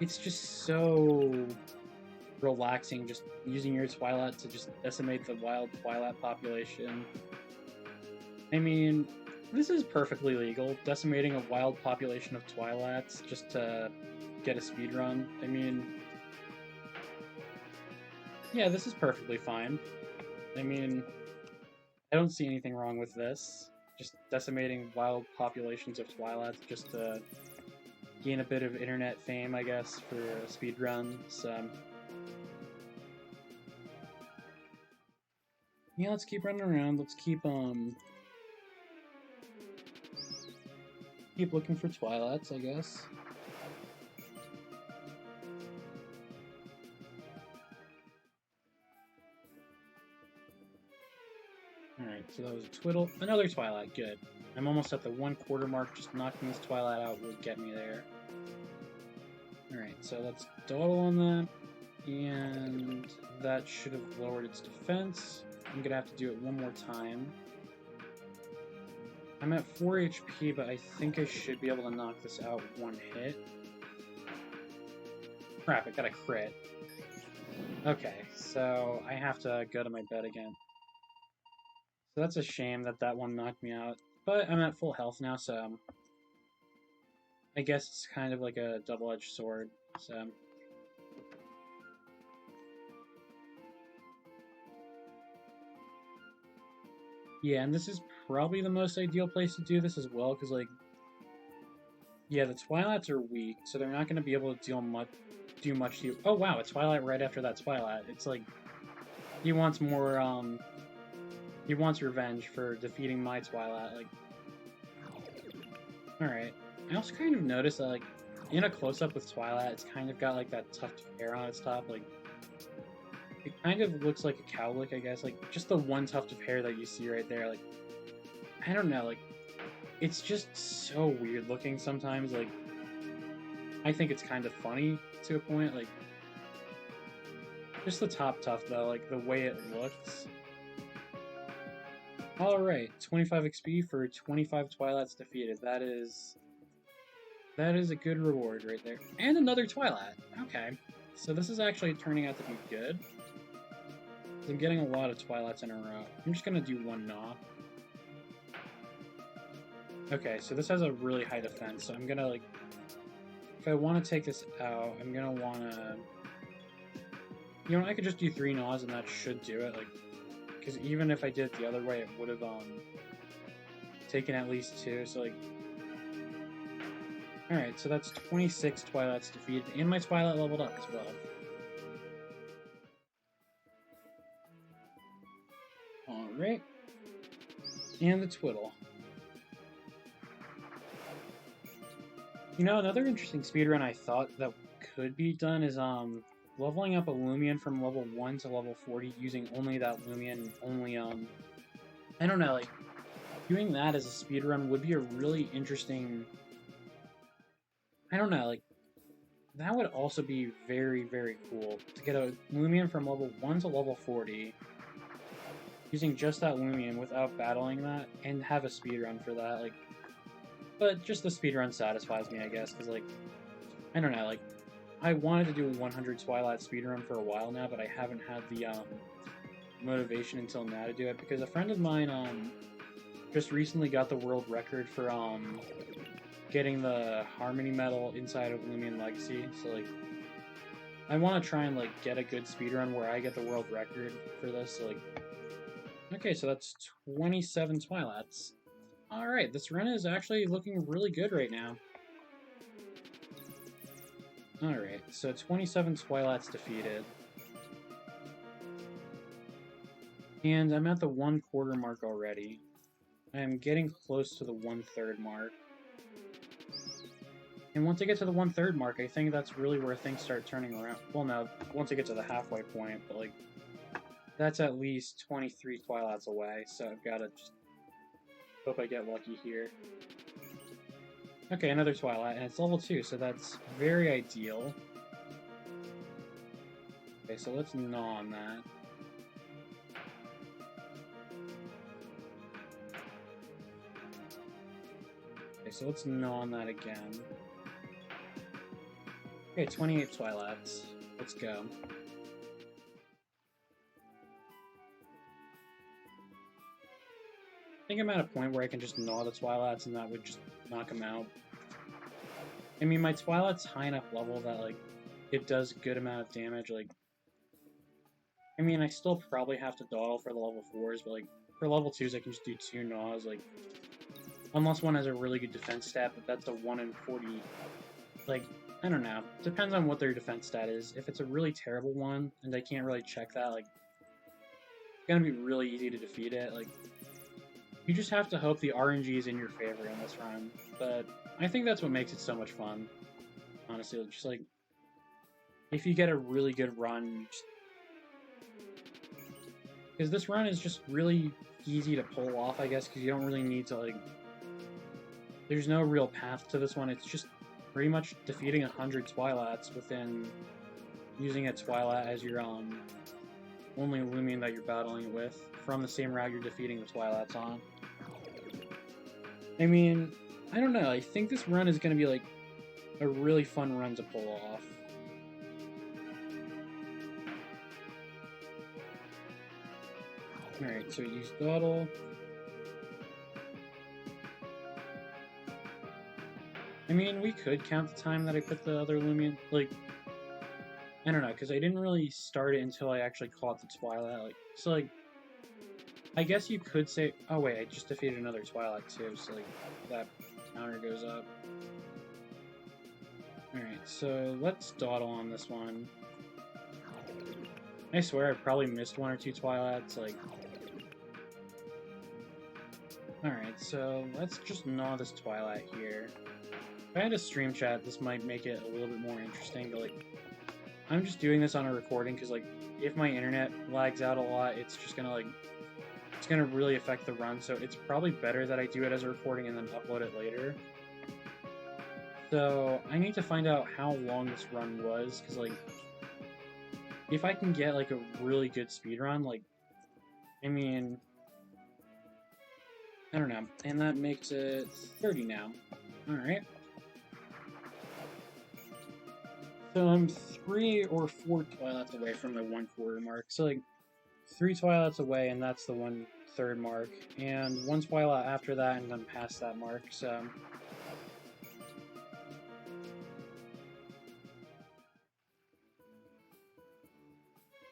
It's just so relaxing, just using your Twilight to just decimate the wild Twilight population. I mean, this is perfectly legal, decimating a wild population of Twilights just to get a speedrun. I mean, yeah, this is perfectly fine. I mean, I don't see anything wrong with this. Just decimating wild populations of Twilights just to gain a bit of internet fame, I guess, for a speedrun. So, yeah, let's keep running around. Let's keep looking for Twilights, I guess. Alright, so that was a Twiddle. Another Twilight, good. I'm almost at the 1/4 mark, just knocking this Twilight out will get me there. Alright, so let's dawdle on that, and that should have lowered its defense. I'm gonna have to do it one more time. I'm at 4 HP, but I think I should be able to knock this out with one hit. Crap, I got a crit. Okay, so I have to go to my bed again. So that's a shame that that one knocked me out. But I'm at full health now, so I guess it's kind of like a double-edged sword. So yeah, and this is probably the most ideal place to do this as well, because like, yeah, the Twilights are weak, so they're not going to be able to do much to you. Oh wow, a Twilight right after that Twilight. It's like he wants more. He wants revenge for defeating my Twilight. Like, all right. I also kind of noticed that like in a close-up with Twilight, it's kind of got like that tuft of hair on its top. Like, it kind of looks like a cowlick, I guess. Like just the one tuft of hair that you see right there. Like, I don't know. Like, it's just so weird looking sometimes. Like, I think it's kind of funny to a point. Like, just the top tuft though, like the way it looks. Alright, 25 XP for 25 Twilights defeated. That is a good reward right there. And another Twilight. Okay. So this is actually turning out to be good. I'm getting a lot of Twilights in a row. I'm just gonna do one Gnaw. Okay, so this has a really high defense, so I'm gonna like... If I want to take this out, I'm gonna wanna... You know, I could just do 3 Gnaws and that should do it, like... Because even if I did it the other way, it would have, taken at least 2, so like... Alright, so that's 26 Twilights defeated, and my Twilight leveled up as well. Alright. And the Twiddle. You know, another interesting speedrun I thought that could be done is, leveling up a Loomian from level 1 to level 40 using only that Loomian, only, I don't know, like, doing that as a speedrun would be a really interesting... I don't know, like, that would also be very, very cool, to get a Loomian from level 1 to level 40, using just that Loomian without battling that, and have a speedrun for that, like... But just the speedrun satisfies me, I guess, because, like, I don't know, like, I wanted to do a 100 Twilight speedrun for a while now, but I haven't had the, motivation until now to do it, because a friend of mine, just recently got the world record for, getting the Harmony Medal inside of Loomian Legacy, so, like, I want to try and, like, get a good speedrun where I get the world record for this, so, like... Okay, so that's 27 Twilights. Alright, this run is actually looking really good right now. Alright, so 27 Twilights defeated. And I'm at the 1/4 mark already. I'm getting close to the 1/3 mark. And once I get to the 1/3 mark, I think that's really where things start turning around. Well, no, once I get to the halfway point, but, like, that's at least 23 Twilights away, so I've gotta just hope I get lucky here. Okay, another Twilight, and it's level 2, so that's very ideal. Okay, so let's gnaw on that. Okay, so let's gnaw on that again. Okay, 28 Twilats. Let's go. I think I'm at a point where I can just gnaw the Twilats and that would just knock them out. I mean, my Twilat's high enough level that, like, it does a good amount of damage, like... I mean, I still probably have to dawdle for the level 4s, but, like, for level 2s I can just do 2 gnaws, like... Unless one has a really good defense stat, but that's a 1 in 40... Like, I don't know. Depends on what their defense stat is. If it's a really terrible one, and they can't really check that, like... It's gonna be really easy to defeat it, like... You just have to hope the RNG is in your favor in this run, but I think that's what makes it so much fun. Honestly, just like, if you get a really good run, because this run is just really easy to pull off, I guess, because you don't really need to, like, there's no real path to this one, it's just pretty much defeating 100 Twilats within using a Twilat as your only Loomian that you're battling with, from the same route you're defeating the Twilats on. I mean, I don't know, I think this run is going to be, like, a really fun run to pull off. Alright, so use Dawdle. I mean, we could count the time that I put the other Loomian, like, I don't know, because I didn't really start it until I actually caught the Twilat, like, so, like, I guess you could say... Oh, wait, I just defeated another Twilat, too, so, like, that counter goes up. Alright, so let's dawdle on this one. I swear I probably missed 1 or 2 Twilats, like... Alright, so let's just gnaw this Twilat here. If I had a stream chat, this might make it a little bit more interesting, but, like... I'm just doing this on a recording, because, like, if my internet lags out a lot, it's just gonna, like... It's gonna really affect the run, so it's probably better that I do it as a recording and then upload it later. So, I need to find out how long this run was, because, like, if I can get, like, a really good speedrun, like, I mean, I don't know, and that makes it 30 now. Alright. So I'm 3 or 4 Twilats away from the 1/4 mark, so, like, 3 Twilats away, and that's the 1/3 mark, and 1 Twilat after that, and then past that mark, so...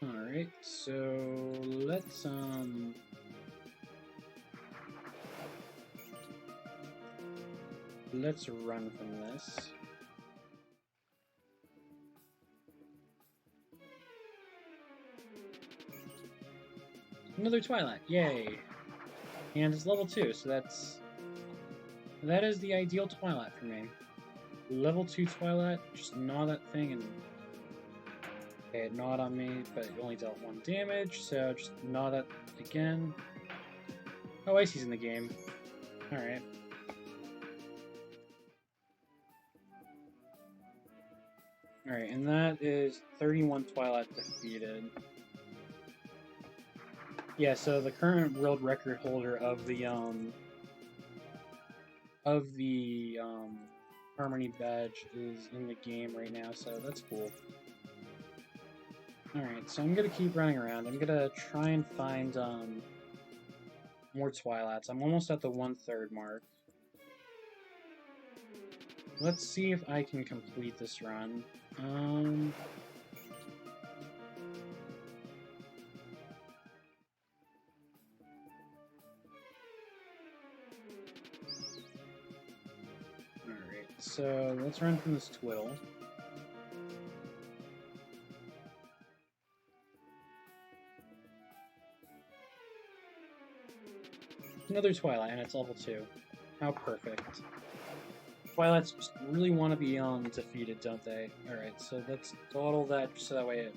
Alright, so let's run from this. Another Twilat, yay! And it's level 2, so that is the ideal Twilat for me. Level 2 Twilat, just gnaw that thing and... Okay, it gnawed on me, but it only dealt 1 damage, so just gnaw that again. Oh, Icy's in the game. Alright. Alright, and that is 31 Twilat defeated. Yeah, so the current world record holder of the Harmony badge is in the game right now, so that's cool. Alright, so I'm gonna keep running around. I'm gonna try and find, more Twilats. I'm almost at the 1/3 mark. Let's see if I can complete this run. Alright, so let's run from this Twiddle. Another Twilat, and it's level 2. How perfect. Twilats just really want to be defeated, don't they? Alright, so let's dawdle that just so that way it...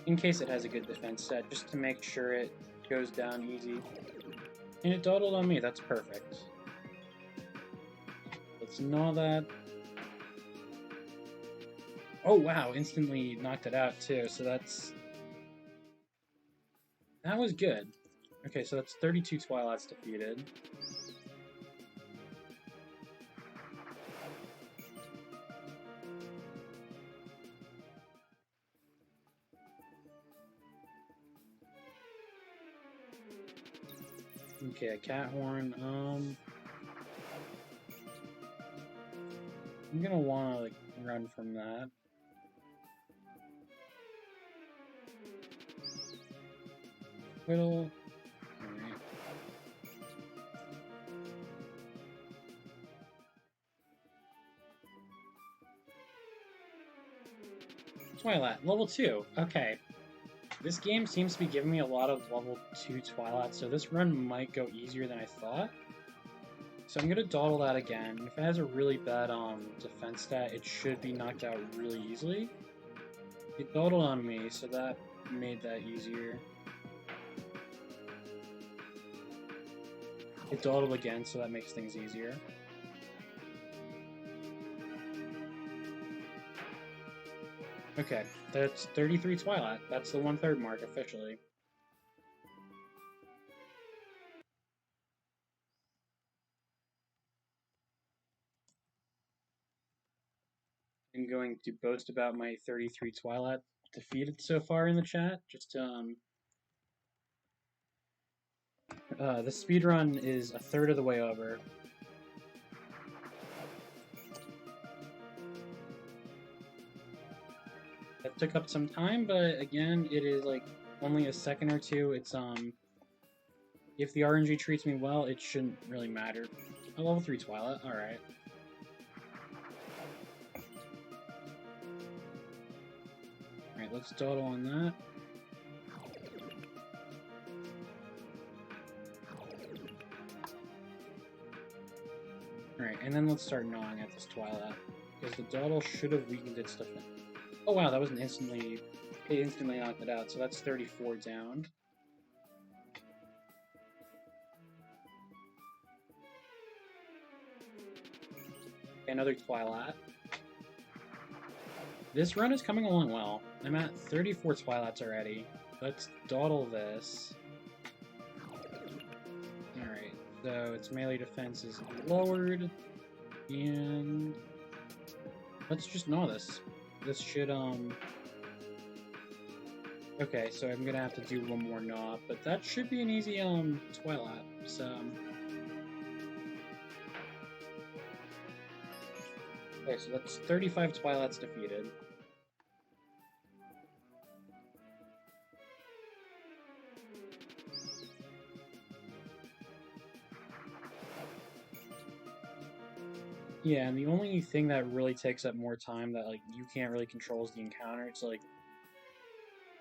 In case it has a good defense set, just to make sure it goes down easy. And it dawdled on me, that's perfect. Let's gnaw that. Oh wow, instantly knocked it out too, so that's... That was good. Okay, so that's 32 Twilats defeated. Okay, a cat horn. I'm gonna wanna like run from that. Whittle. Alright. Twilight, level 2. Okay. This game seems to be giving me a lot of level 2 Twilight, so this run might go easier than I thought. So I'm gonna dawdle that again. If it has a really bad defense stat, it should be knocked out really easily. It dawdled on me, so that made that easier. It dawdled again, so that makes things easier. Okay, that's 33 Twilight. That's the 1/3 mark officially. I'm going to boast about my 33 Twilight defeated so far in the chat. Just the speed run is 1/3 of the way over. That took up some time, but again, it is like only a second or two. It's if the RNG treats me well, it shouldn't really matter. A level 3 Twilight, alright. Alright, let's dawdle on that. Alright, and then let's start gnawing at this Twilight. Because the dawdle should have weakened its defense. Oh wow, that was it instantly knocked it out, so that's 34 down. Okay, another Twilight. This run is coming along well. I'm at 34 Twilights already. Let's dawdle this. Alright, so its melee defense is lowered. And let's just gnaw this. This should, okay, so I'm gonna have to do one more gnaw, but that should be an easy, Twilight, so... Okay, so that's 35 Twilights defeated. Yeah, and the only thing that really takes up more time that, like, you can't really control is the encounter. It's like...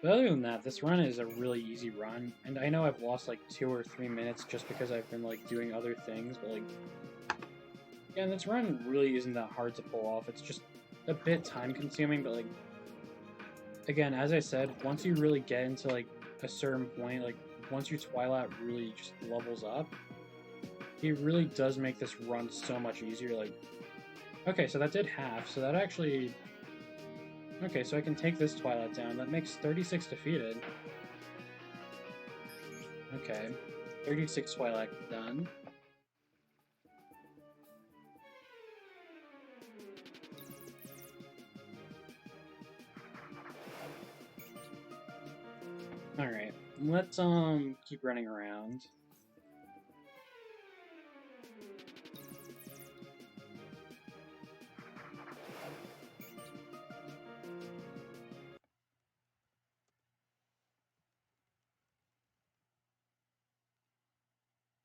But other than that, this run is a really easy run, and I know I've lost, like, 2 or 3 minutes just because I've been, like, doing other things, but, like... Yeah, and this run really isn't that hard to pull off. It's just a bit time-consuming, but, like... Again, as I said, once you really get into, like, a certain point, like, once your Twilight really just levels up, it really does make this run so much easier, like... Okay, so that did half, so that actually... Okay, so I can take this Twilight down. That makes 36 defeated. Okay, 36 Twilight done. Alright, let's keep running around.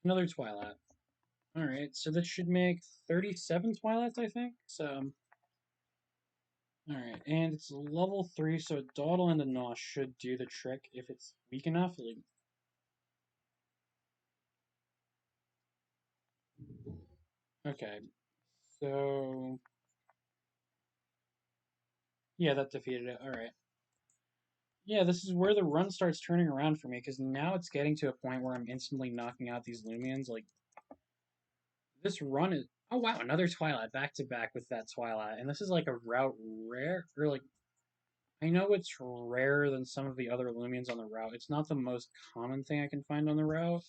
Another Twilight. Alright, so this should make 37 Twilights, I think. So, alright, and it's level 3, so Dawdle and the Gnaw should do the trick if it's weak enough. Like, okay, so... Yeah, that defeated it. Alright. Yeah, this is where the run starts turning around for me, because now it's getting to a point where I'm instantly knocking out these Lumions. Like, this run is... Oh wow, another Twilight, back to back with that Twilight. And this is like a route rare, or like... I know it's rarer than some of the other Lumions on the route. It's not the most common thing I can find on the route.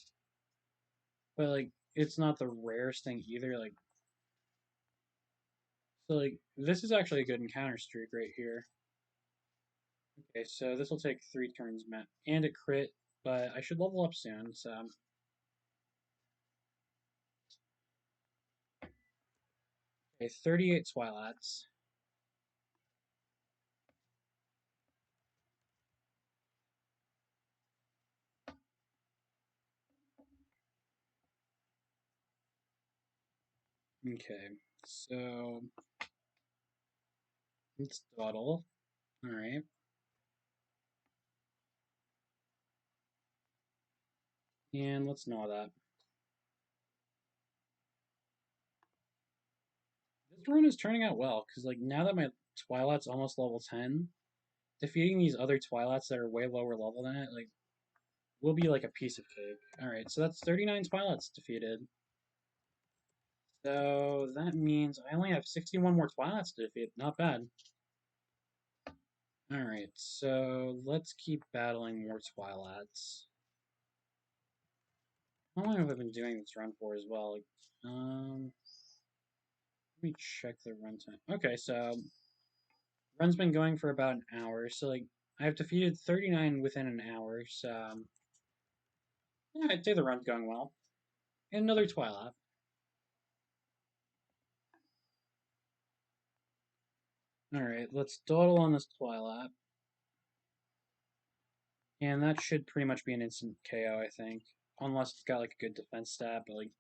But, like, it's not the rarest thing either. Like, so, like, this is actually a good encounter streak right here. Okay, so this will take 3 turns, Matt, and a crit, but I should level up soon, so... Okay, 38 Twilats. Okay, so let's dawdle. Alright. And let's gnaw that. This rune is turning out well, because like now that my Twilat's almost level 10, defeating these other Twilats that are way lower level than it, like, will be like a piece of cake. Alright, so that's 39 Twilats defeated. So that means I only have 61 more Twilats to defeat. Not bad. Alright, so let's keep battling more Twilats. How long have I been doing this run for as well? Like, let me check the runtime. Okay, so run's been going for about an hour, so like I've defeated 39 within an hour, so yeah, I'd say the run's going well. And another Twilat. Alright, let's dawdle on this Twilat. And that should pretty much be an instant KO, I think. Unless it's got like a good defense stat, but like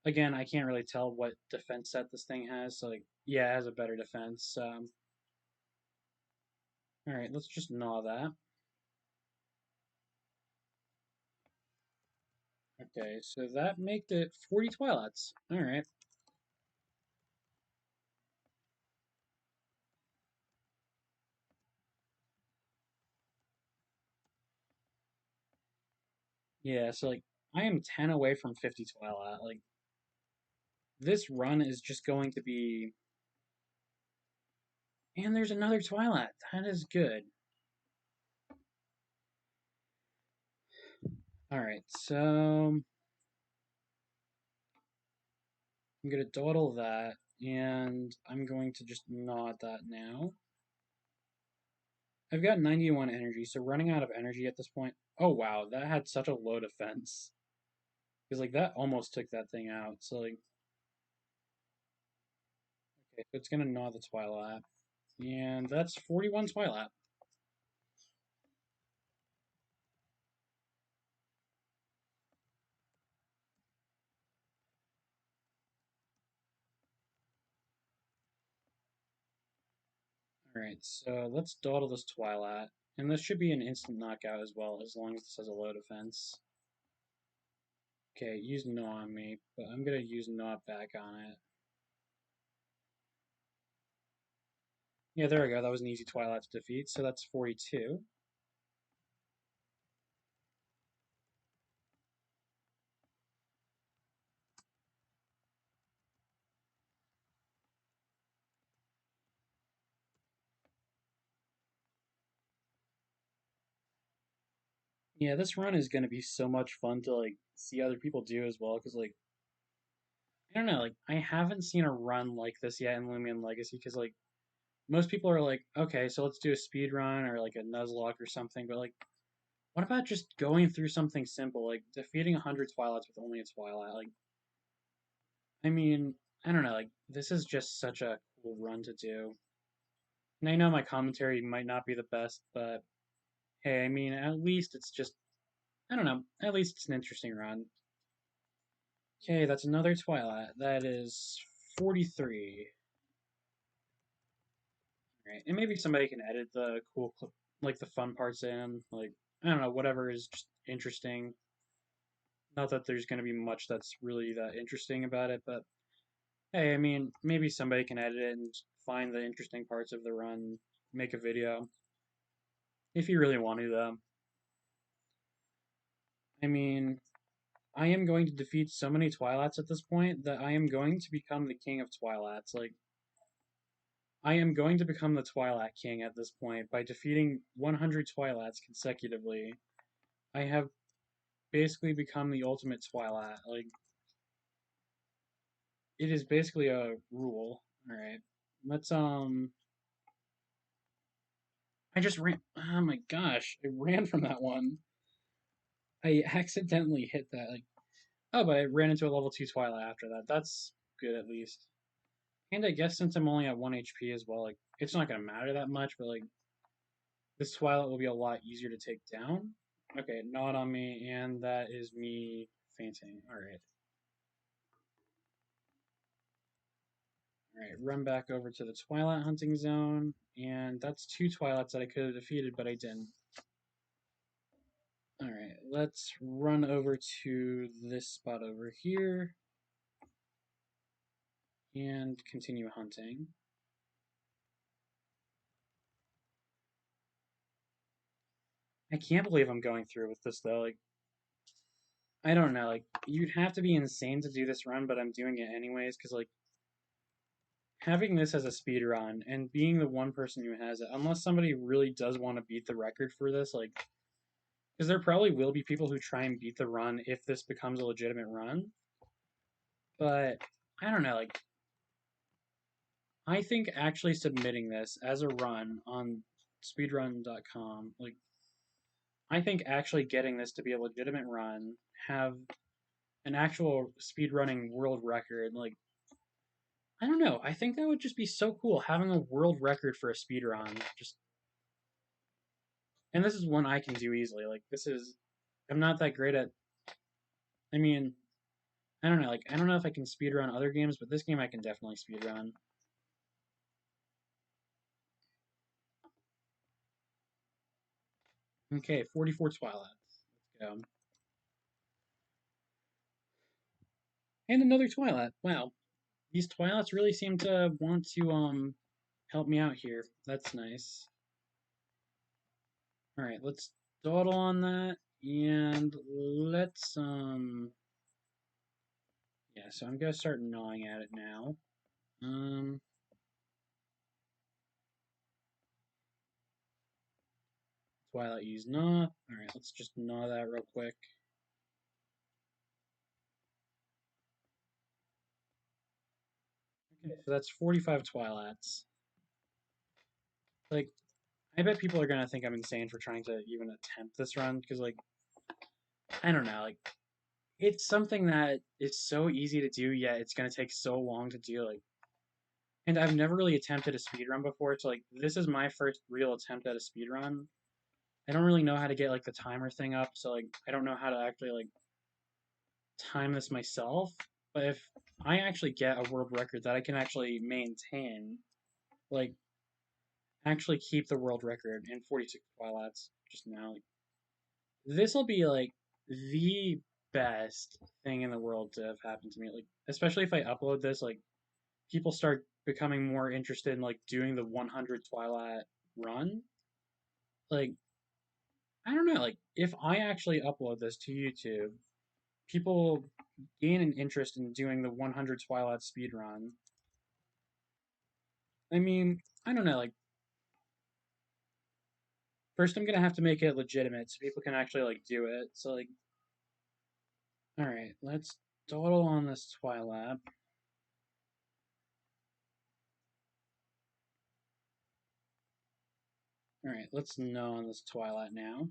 again, I can't really tell what defense set this thing has, so like yeah, it has a better defense. Alright, let's just gnaw that. Okay, so that made it 40 Twilats. Alright. Yeah, so like I am 10 away from 50 Twilat. Like this run is just going to be. And there's another Twilat. That is good. Alright, so I'm gonna dawdle that, and I'm going to just gnaw at that now. I've got 91 energy, so running out of energy at this point. Oh wow, that had such a low defense. Because like that almost took that thing out. So like okay, so it's gonna gnaw the Twilat. And that's 41 Twilat. Alright, so let's dawdle this Twilat. And this should be an instant knockout as well, as long as this has a low defense. Okay, use Gnaw on me, but I'm gonna use Gnaw back on it. Yeah, there we go. That was an easy Twilat to defeat, so that's 42. Yeah, this run is gonna be so much fun to like see other people do as well, because like I don't know, like I haven't seen a run like this yet in Lumion Legacy, because like most people are like, okay, so let's do a speed run or like a Nuzlocke or something, but like what about just going through something simple, like defeating 100 Twilats with only a Twilat? Like, I mean, I don't know, like this is just such a cool run to do. And I know my commentary might not be the best, but hey, I mean, at least it's just, I don't know, at least it's an interesting run. Okay, that's another Twilat. That is 43. Right, and maybe somebody can edit the cool, like the fun parts in, like, I don't know, whatever is just interesting. Not that there's going to be much that's really that interesting about it, but hey, I mean, maybe somebody can edit it and find the interesting parts of the run, make a video. If you really want to, though. I mean, I am going to defeat so many Twilats at this point that I am going to become the king of Twilats. Like, I am going to become the Twilat king at this point by defeating 100 Twilats consecutively. I have basically become the ultimate Twilat. Like, it is basically a rule. Alright. Let's. I just ran. Oh my gosh. I ran from that one. I accidentally hit that. Like, oh, but I ran into a level 2 Twilat after that. That's good at least. And I guess since I'm only at 1 HP as well, like, it's not gonna matter that much, but, like, this Twilight will be a lot easier to take down. Okay, not on me, and that is me fainting. Alright. Alright, run back over to the Twilight hunting zone, and that's 2 Twilights that I could have defeated, but I didn't. Alright, let's run over to this spot over here, and continue hunting. I can't believe I'm going through with this, though. Like, I don't know, like, you'd have to be insane to do this run, but I'm doing it anyways, because, like, having this as a speed run and being the one person who has it, unless somebody really does want to beat the record for this, like, because there probably will be people who try and beat the run if this becomes a legitimate run, but I don't know, like, I think actually submitting this as a run on speedrun.com, like, I think actually getting this to be a legitimate run, have an actual speedrunning world record, like, I don't know. I think that would just be so cool having a world record for a speedrun. Just and this is one I can do easily. Like this is I'm not that great at I mean, I don't know, like I don't know if I can speedrun other games, but this game I can definitely speedrun. Okay, 44 Twilights. Let's go. And another Twilight. Wow. These Twilights really seem to want to help me out here. That's nice. Alright, let's dawdle on that and let's yeah, so I'm gonna start gnawing at it now. Um Twilight use gnaw. Alright, let's just gnaw that real quick. Okay, so that's 45 Twilights. Like, I bet people are gonna think I'm insane for trying to even attempt this run, because, like, I don't know, like, it's something that is so easy to do, yet it's gonna take so long to do, like, and I've never really attempted a speed run before, so, like, this is my first real attempt at a speed run. I don't really know how to get, like, the timer thing up, so, like, I don't know how to actually, like, time this myself, but if I actually get a world record that I can actually maintain, like actually keep the world record in 46 Twilights just now, like, this will be like the best thing in the world to have happened to me. Like, especially if I upload this, like, people start becoming more interested in like doing the 100 Twilight run. Like, I don't know, like, if I actually upload this to YouTube, people gain an interest in doing the 100 Twilight speed run. I mean, I don't know, like, first I'm gonna have to make it legitimate so people can actually like do it. So like, all right, let's dawdle on this Twilight. All right, let's know on this Twilight now.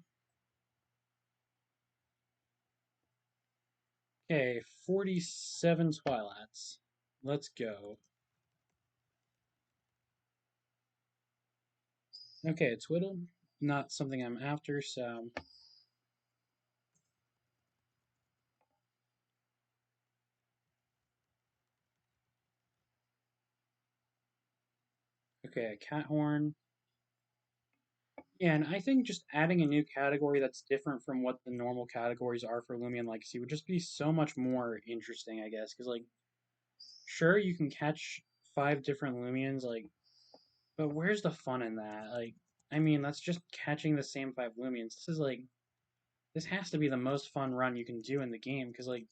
Okay, 47 Twilights. Let's go. Okay, Twiddle. Not something I'm after, so. Okay, a cat horn. Yeah, and I think just adding a new category that's different from what the normal categories are for Lumion Legacy would just be so much more interesting, I guess. Because, like, sure, you can catch 5 different Lumions, like, but where's the fun in that? Like, I mean, that's just catching the same 5 Lumions. This is like, this has to be the most fun run you can do in the game because, like,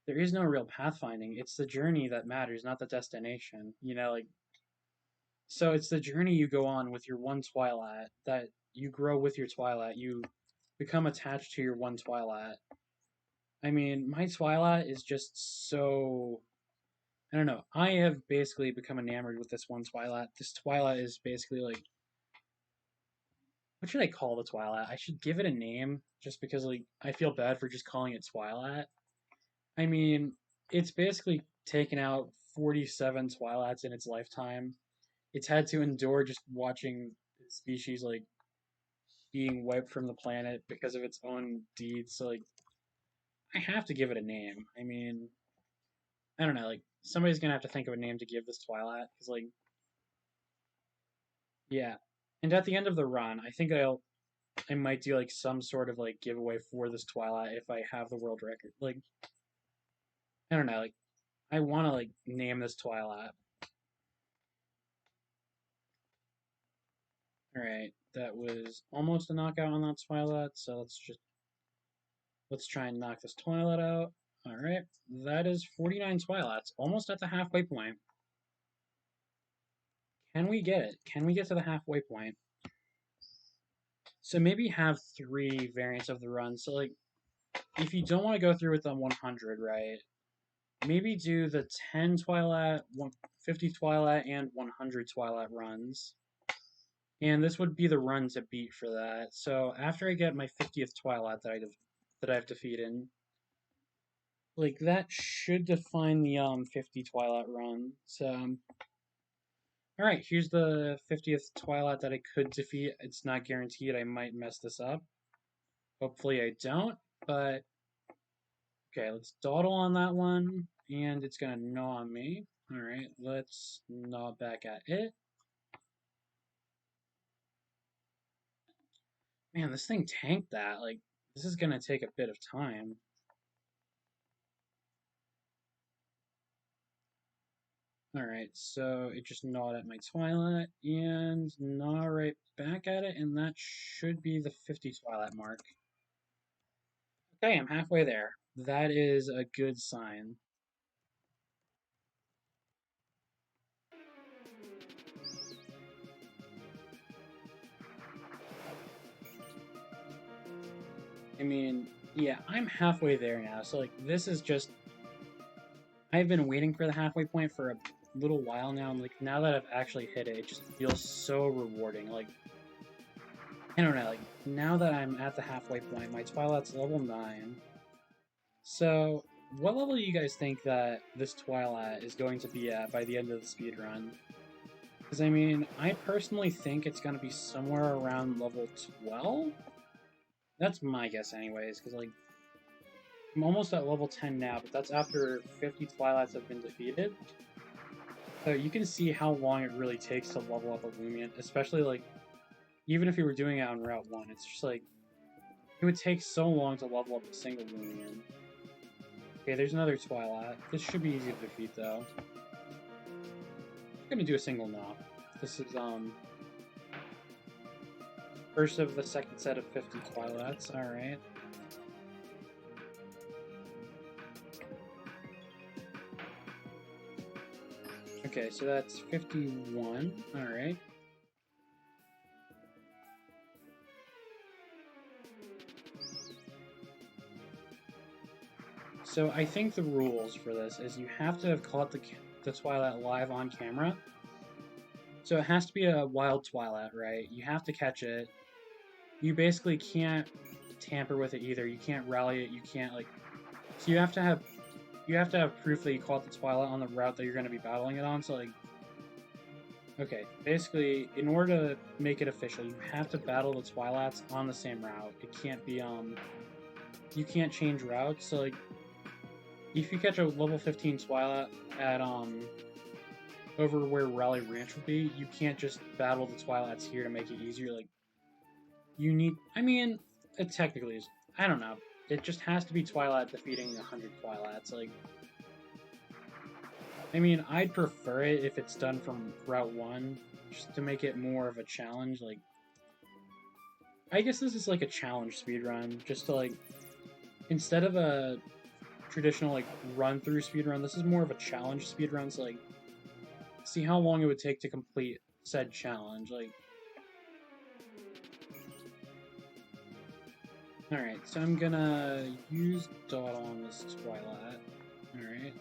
there is no real pathfinding. It's the journey that matters, not the destination. You know, like, so it's the journey you go on with your one Twilight that you grow with your Twilight. You become attached to your one Twilight. I mean, my Twilight is just so. I don't know. I have basically become enamored with this one Twilight. This Twilight is basically like, what should I call the Twilight? I should give it a name just because like I feel bad for just calling it Twilight. I mean, it's basically taken out 47 Twilights in its lifetime. It's had to endure just watching its species like being wiped from the planet because of its own deeds. So like, I have to give it a name. I mean, I don't know. Like, somebody's gonna have to think of a name to give this Twilight because like, yeah. And at the end of the run, I think I might do like some sort of like giveaway for this Twilight if I have the world record. Like, I don't know. Like, I want to like name this Twilight. All right, that was almost a knockout on that Twilight. So let's try and knock this Twilight out. All right, that is 49 Twilights, almost at the halfway point. Can we get it? Can we get to the halfway point? So maybe have 3 variants of the run. So like, if you don't want to go through with the 100, right? Maybe do the 10 Twilight, 50 Twilight, and 100 Twilight runs. And this would be the run to beat for that. So after I get my 50th Twilight that I've defeated, like that should define the 50 Twilight run. So all right, here's the 50th Twilight that I could defeat. It's not guaranteed. I might mess this up. Hopefully I don't, but okay, let's dawdle on that one, and it's gonna gnaw on me. All right, let's gnaw back at it. Man, this thing tanked that. Like, this is gonna take a bit of time. Alright, so it just gnawed at my Twilight, and gnaw right back at it, and that should be the 50 Twilight mark. Okay, I'm halfway there. That is a good sign. I mean, yeah, I'm halfway there now, so like, this is just... I've been waiting for the halfway point for a little while now, and like, now that I've actually hit it, it just feels so rewarding. Like, I don't know, like, now that I'm at the halfway point, my Twilight's level 9. So, what level do you guys think that this Twilight is going to be at by the end of the speedrun? Because, I mean, I personally think it's going to be somewhere around level 12? That's my guess anyways, because, like, I'm almost at level 10 now, but that's after 50 Twilights have been defeated. So you can see how long it really takes to level up a Loomian, especially, like, even if you were doing it on Route 1, it's just, like, it would take so long to level up a single Loomian. Okay, there's another Twilight. This should be easy to defeat, though. I'm gonna do a single gnaw. This is, first of the second set of 50 Twilights. Alright. Okay, so that's 51. Alright. So I think the rules for this is you have to have caught the Twilight live on camera. So it has to be a wild Twilight, right? You have to catch it. You basically can't tamper with it either. You can't rally it. You can't like. So you have to have proof that you caught the Twilight on the route that you're going to be battling it on. So like, okay, basically, in order to make it official, you have to battle the Twilights on the same route. It can't be you can't change routes. So like, if you catch a level 15 Twilight at over where Rally Ranch would be, you can't just battle the Twilights here to make it easier. Like, you need. I mean, it technically is. I don't know. It just has to be Twilight defeating 100 Twilights. Like, I mean, I'd prefer it if it's done from Route 1, just to make it more of a challenge. Like, I guess this is like a challenge speedrun, just to like, instead of a traditional like run-through speedrun, this is more of a challenge speedrun. So like, see how long it would take to complete said challenge. Like, alright, so I'm gonna use Dawdle on this Twilight. Alright.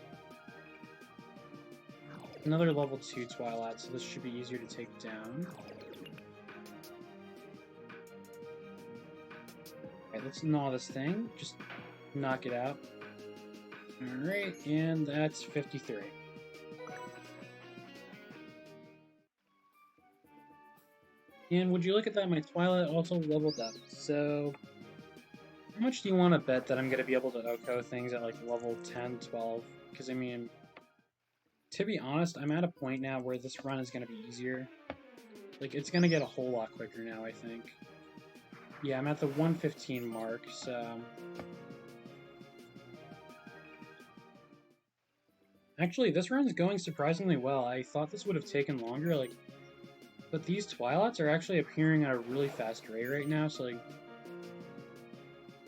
Another level 2 Twilight, so this should be easier to take down. Alright, let's gnaw this thing. Just knock it out. Alright, and that's 53. And would you look at that, my Twilight also leveled up. So, how much do you want to bet that I'm going to be able to OHKO things at like level 10, 12? Because, I mean, to be honest, I'm at a point now where this run is going to be easier. Like, it's going to get a whole lot quicker now, I think. Yeah, I'm at the 115 mark, so... Actually, this run's going surprisingly well. I thought this would have taken longer, like... But these Twilights are actually appearing at a really fast rate right now, so, like...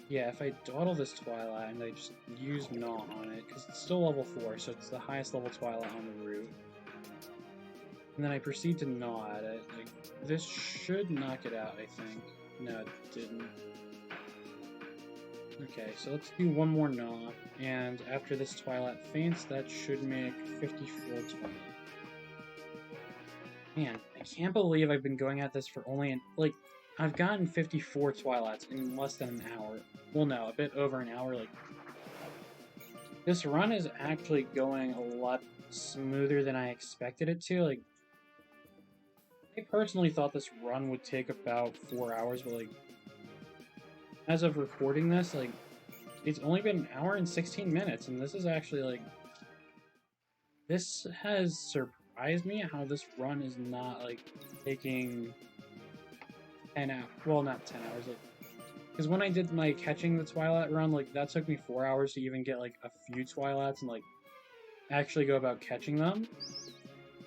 Yeah, if I dawdle this Twilight and I just use Gnaw on it, because it's still level 4, so it's the highest level Twilight on the route. And then I proceed to Gnaw at it. Like, this should knock it out, I think. No, it didn't. Okay, so let's do one more Gnaw, and after this Twilight faints, that should make 54 Twilight. Man, I can't believe I've been going at this for only, like, I've gotten 54 Twilights in less than an hour. Well, no, a bit over an hour, like... This run is actually going a lot smoother than I expected it to, like... I personally thought this run would take about 4 hours, but, like... As of recording this, like... It's only been an hour and 16 minutes, and this is actually, like... This has surprised me how this run is not, like, taking... 10 hours. Well, not 10 hours, like... Because when I did my catching the Twilight run, like, that took me 4 hours to even get, like, a few Twilights and, like, actually go about catching them.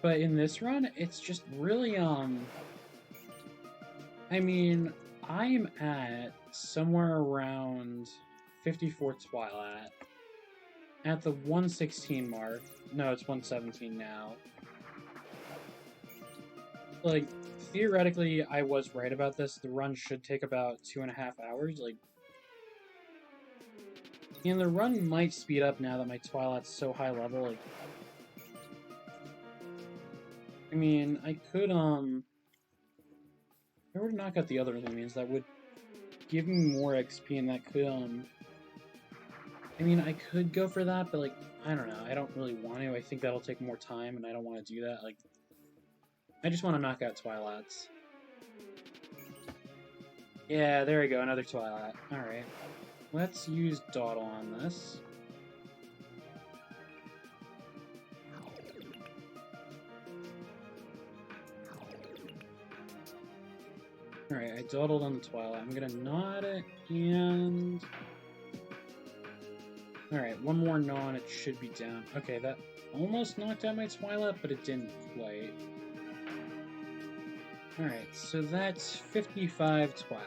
But in this run, it's just really, I mean, I'm at somewhere around 54 Twilight. At the 116 mark. No, it's 117 now. Like, theoretically, I was right about this. The run should take about 2.5 hours, like... And the run might speed up now that my Twilight's so high level, like... I mean, I could, if I were to knock out the other Lumions, that would give me more XP, and that could, I mean, I could go for that, but, like, I don't know, I don't really want to. I think that'll take more time, and I don't want to do that, like... I just want to knock out Twilights. Yeah, there we go, another Twilight. Alright. Let's use Dawdle on this. Alright, I dawdled on the Twilight. I'm gonna Gnaw at it, and... Alright, one more Gnaw and it should be down. Okay, that almost knocked out my Twilight, but it didn't quite. Alright, so that's 55 Twilight.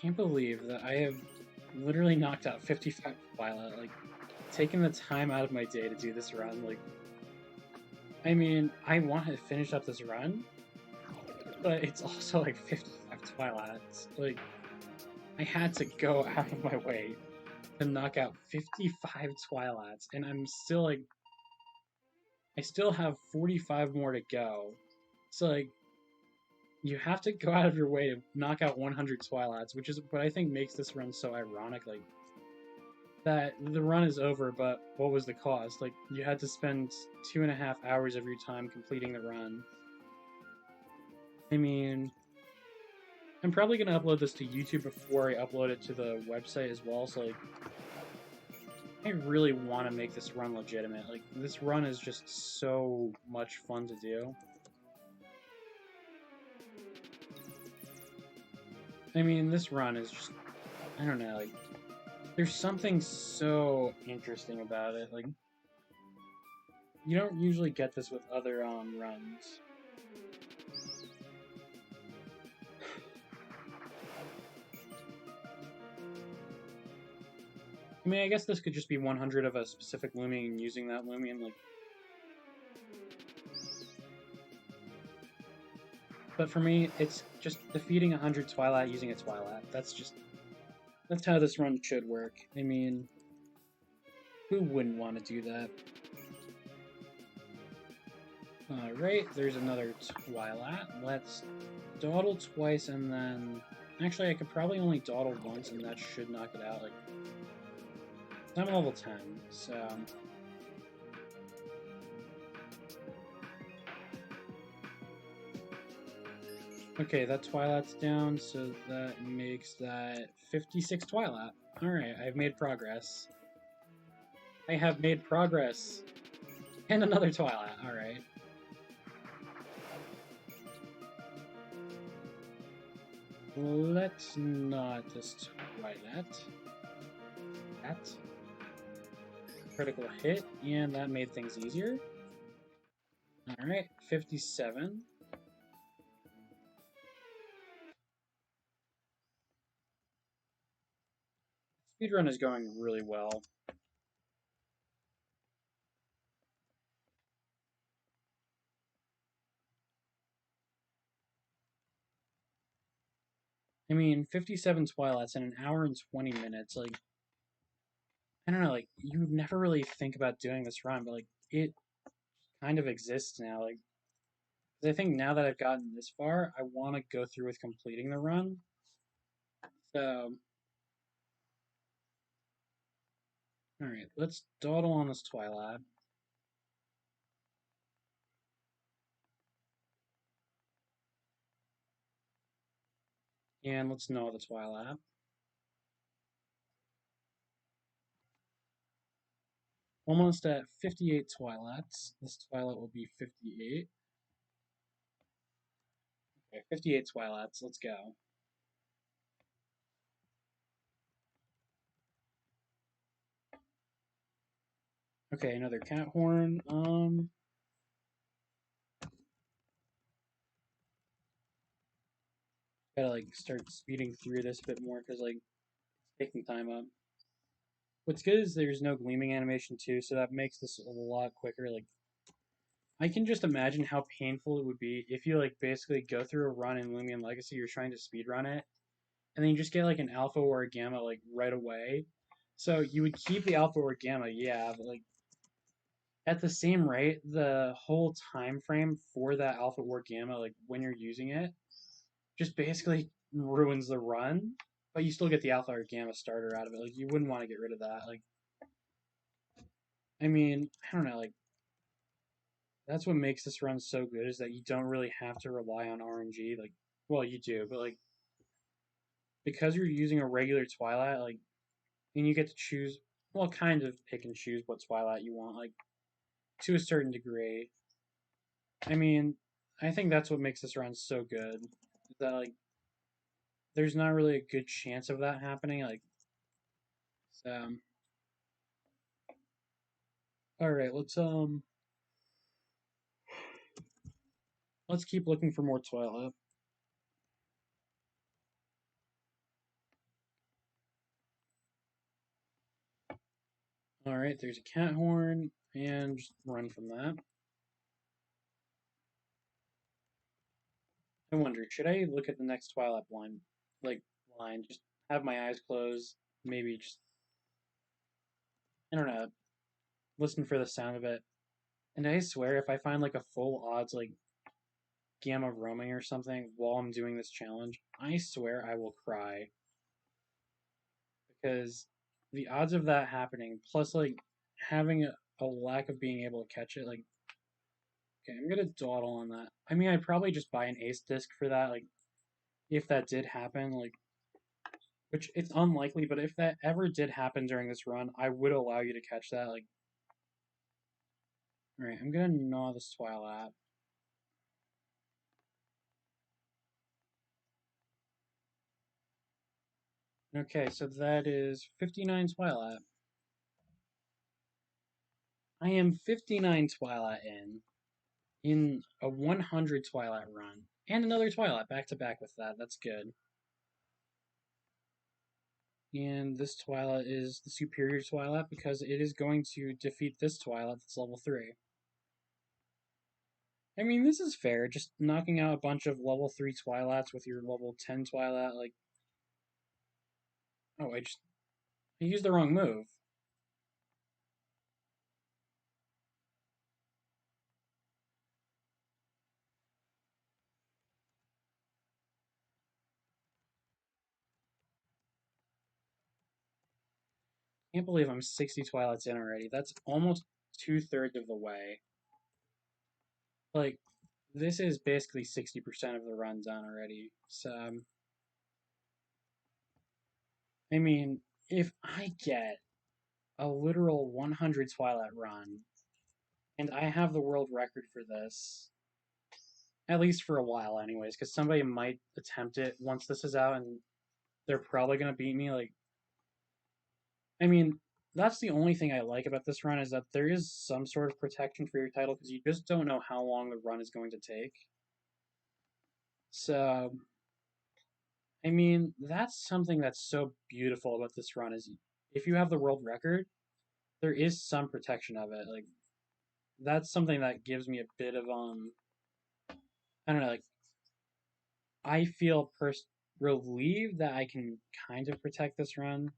Can't believe that I have literally knocked out 55 Twilight, like, taking the time out of my day to do this run, like... I mean, I want to finish up this run, but it's also like 55 Twilights. Like, I had to go out of my way to knock out 55 Twilights, and I'm still like... I still have 45 more to go. So, like, you have to go out of your way to knock out 100 Twilights, which is what I think makes this run so ironic, like... That the run is over, but what was the cost? Like, you had to spend 2.5 hours of your time completing the run. I mean, I'm probably going to upload this to YouTube before I upload it to the website as well, so, like, I really want to make this run legitimate. Like, this run is just so much fun to do. I mean, this run is just, I don't know, like, there's something so interesting about it, like, you don't usually get this with other, runs. I mean, I guess this could just be 100 of a specific Lumion and using that Lumion, like... But for me, it's just defeating 100 Twilight using a Twilight. That's how this run should work. I mean, who wouldn't want to do that? Alright, there's another Twilight. Let's dawdle twice and then... Actually, I could probably only dawdle once and that should knock it out. Like, I'm level 10, so... Okay, that Twilat's down, so that makes that 56 Twilat. Alright, I've made progress. I have made progress! And another Twilat, alright. Let's not destroy that. That. Critical hit, and that made things easier. Alright, 57. Speedrun is going really well. I mean, 57 Twilats in an hour and 20 minutes, like, I don't know, like, you never really think about doing this run, but, like, it kind of exists now. Like, I think now that I've gotten this far, I want to go through with completing the run. So, alright, let's dawdle on this Twilat. And let's gnaw the Twilat. Almost at 58 Twilats. This Twilat will be 58. Okay, 58 Twilats. Let's go. Okay, another cat horn. Gotta like start speeding through this a bit more because like it's taking time up. What's good is there's no gleaming animation too, so that makes this a lot quicker. Like I can just imagine how painful it would be if you like basically go through a run in Lumion Legacy, you're trying to speed run it, and then you just get like an alpha or a gamma like right away. So you would keep the alpha or gamma, yeah, but like at the same rate, the whole time frame for that alpha or gamma, like when you're using it, just basically ruins the run. But you still get the alpha or gamma starter out of it. Like you wouldn't want to get rid of that. Like I mean, I don't know, like that's what makes this run so good is that you don't really have to rely on RNG. Like well you do, but like because you're using a regular Twilight, like and you get to choose well kind of pick and choose what Twilight you want, like to a certain degree. I mean, I think that's what makes this run so good. That like there's not really a good chance of that happening. Like so alright, let's keep looking for more Twilight. Alright, there's a cat horn, and just run from that. I wonder, should I look at the next Twilight blind like line? Just have my eyes closed, maybe just I don't know, listen for the sound of it. And I swear if I find like a full odds like gamma roaming or something while I'm doing this challenge, I swear I will cry. Because the odds of that happening, plus like having a lack of being able to catch it, like okay, I'm gonna dawdle on that. I mean, I'd probably just buy an ace disc for that, like if that did happen, like which it's unlikely, but if that ever did happen during this run, I would allow you to catch that. Like, all right, I'm gonna gnaw this Twilat. Okay, so that is 59 Twilat. I am 59 Twilat in a 100 Twilat run. And another Twilat back to back with that. That's good. And this Twilat is the superior Twilat because it is going to defeat this Twilat that's level 3. I mean, this is fair. Just knocking out a bunch of level 3 Twilats with your level 10 Twilat, like. Oh, I used the wrong move. Can't believe I'm 60 Twilats in already. That's almost 2/3 of the way. Like, this is basically 60% of the run done already. So, I mean, if I get a literal 100 Twilight run, and I have the world record for this, at least for a while, anyways, because somebody might attempt it once this is out, and they're probably gonna beat me. Like, I mean, that's the only thing I like about this run is that there is some sort of protection for your title because you just don't know how long the run is going to take. So, I mean, that's something that's so beautiful about this run is if you have the world record, there is some protection of it. Like that's something that gives me a bit of I don't know, like I feel relieved that I can kind of protect this run.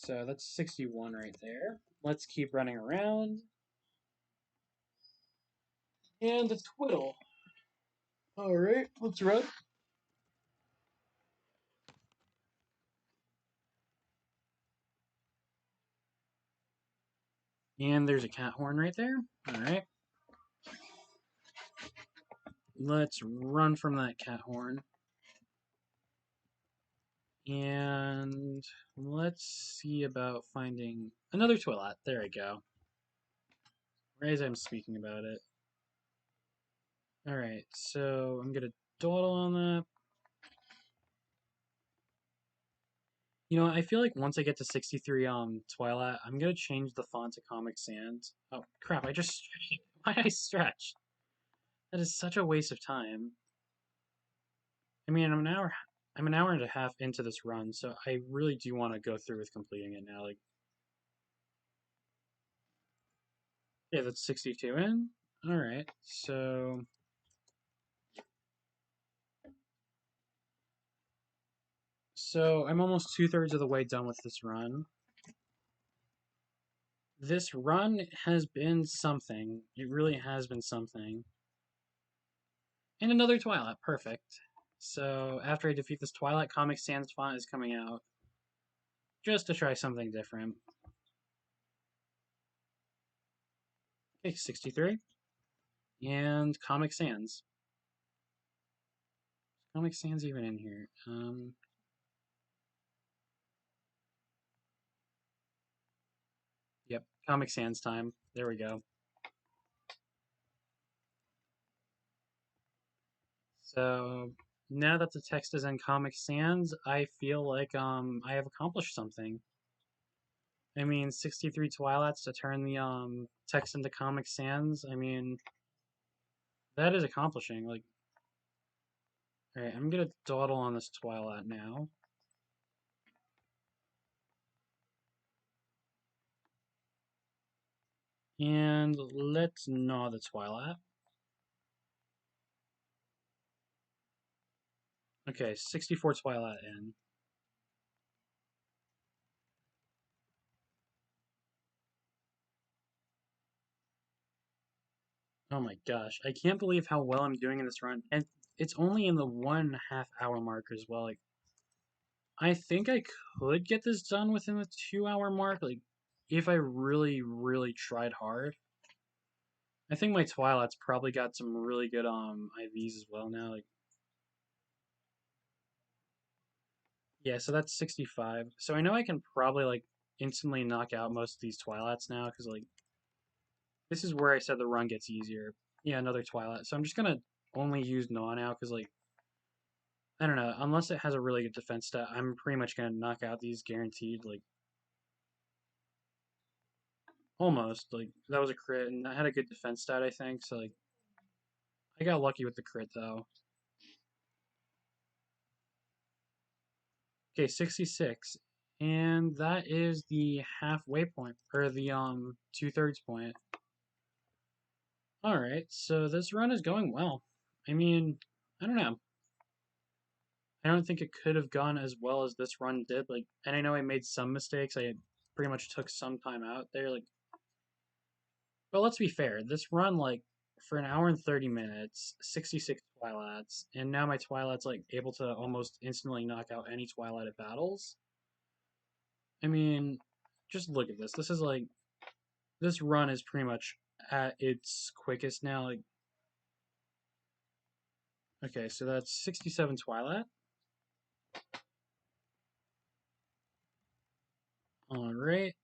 So that's 61 right there. Let's keep running around. And a twiddle. Alright, let's run. And there's a cat horn right there. Alright. Let's run from that cat horn. And let's see about finding another Twilot. There we go. Right as I'm speaking about it. Alright, so I'm gonna dawdle on that. You know, I feel like once I get to 63 Twilight, I'm gonna change the font to Comic Sans. Oh crap, I just stretched it. Why did I stretch? That is such a waste of time. I mean, I'm an hour and a half into this run, so I really do want to go through with completing it now. Like, yeah, that's 62 in. All right, so I'm almost 2/3 of the way done with this run. This run has been something. It really has been something. And another Twilight, perfect. So after I defeat this Twilight, Comic Sans font is coming out just to try something different. Okay, 63. And Comic Sans. Comic Sans even in here? Yep, Comic Sans time. There we go. So now that the text is in Comic Sans, I feel like I have accomplished something. I mean, 63 Twilights to turn the text into Comic Sans. I mean, that is accomplishing. Like, all right, I'm gonna dawdle on this Twilight now. And let's gnaw the Twilight. Okay, 64 Twilight in. Oh my gosh, I can't believe how well I'm doing in this run. And it's only in the 1.5 hour mark as well. Like, I think I could get this done within the 2 hour mark, like, if I really, really tried hard. I think my Twilight's probably got some really good IVs as well now. Like, yeah, so that's 65. So I know I can probably like instantly knock out most of these Twilights now because like this is where I said the run gets easier. Yeah, another Twilight. So I'm just gonna only use Gnaw now because like I don't know, unless it has a really good defense stat, I'm pretty much gonna knock out these guaranteed. Like almost like that was a crit and that had a good defense stat I think. So like I got lucky with the crit though. Okay, 66. And that is the halfway point, or the 2/3 point. Alright, so this run is going well. I mean, I don't know. I don't think it could have gone as well as this run did. Like, and I know I made some mistakes. I pretty much took some time out there. Like, but let's be fair. This run, like, for an hour and 30 minutes, 66 Twilights, and now my Twilight's like able to almost instantly knock out any Twilight at battles. I mean, just look at this. This run is pretty much at its quickest now. Like Okay, so that's 67 Twilight. Alright,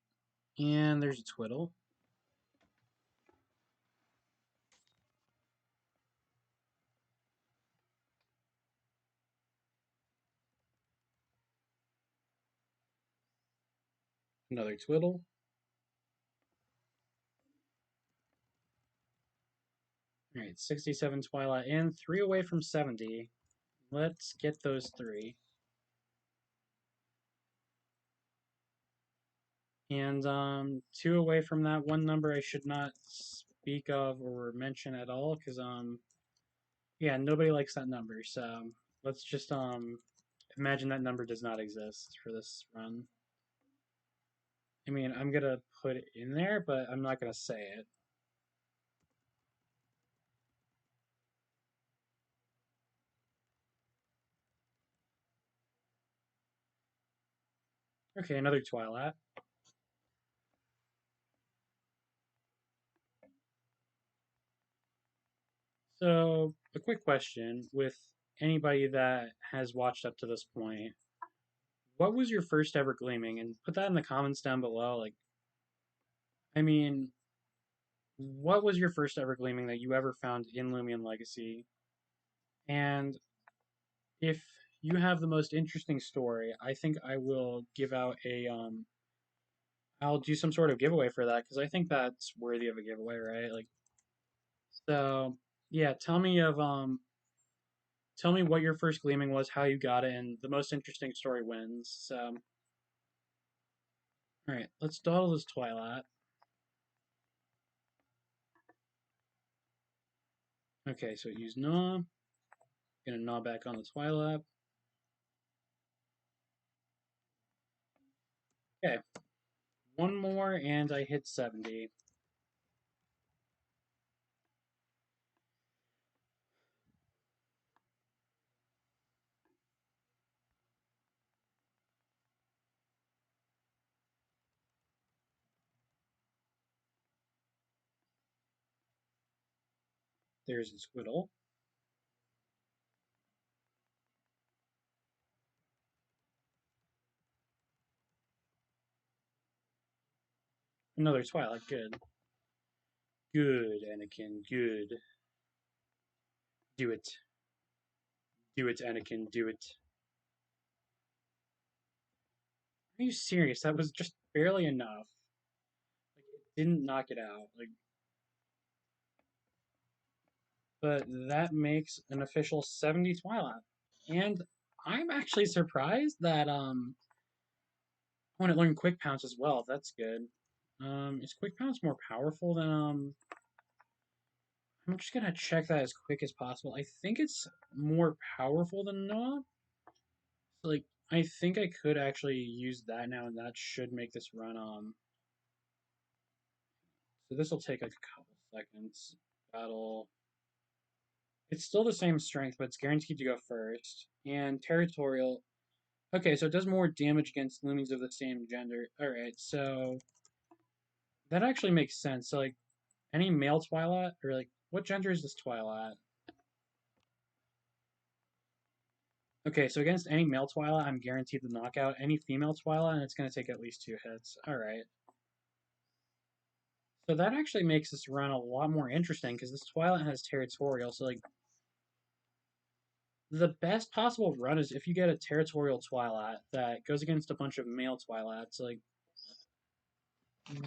and there's a Twiddle. Another Twiddle. Alright, 67 Twilight in, 3 away from 70. Let's get those 3. And 2 away from that one number I should not speak of or mention at all, because yeah, nobody likes that number, so let's just imagine that number does not exist for this run. I mean, I'm gonna put it in there, but I'm not gonna say it. Okay, another Twilight. So, a quick question with anybody that has watched up to this point, what was your first ever gleaming? And put that in the comments down below. Like, I mean, what was your first ever gleaming that you ever found in Lumion Legacy? And if you have the most interesting story, I think I will give out a I'll do some sort of giveaway for that because I think that's worthy of a giveaway, right? Like, so yeah, tell me what your first gleaming was, how you got it, and the most interesting story wins. So, all right, let's dawdle this Twilight. Okay, so it used Gnaw. Gonna Gnaw back on the Twilight. Okay, one more, and I hit 70. There's a Squiddle. Another Twilight. Good. Good, Anakin. Good. Do it. Do it, Anakin. Do it. Are you serious? That was just barely enough. Like, it didn't knock it out. Like, but that makes an official 70 Twilight. And I'm actually surprised that I want to learn Quick Pounce as well. That's good. Is Quick Pounce more powerful than I'm just gonna check that as quick as possible. I think it's more powerful than Noah. So, like, I think I could actually use that now, and that should make this run so this will take like a couple seconds. Battle. It's still the same strength, but it's guaranteed to go first. And territorial. Okay, so it does more damage against lumens of the same gender. Alright, so that actually makes sense. So, like, any male Twilight, or like, what gender is this Twilight? Okay, so against any male Twilight, I'm guaranteed the knockout. Any female Twilight, and it's going to take at least 2 hits. Alright. So that actually makes this run a lot more interesting, because this Twilight has territorial, so, like, the best possible run is if you get a territorial Twilight that goes against a bunch of male Twilights. Like,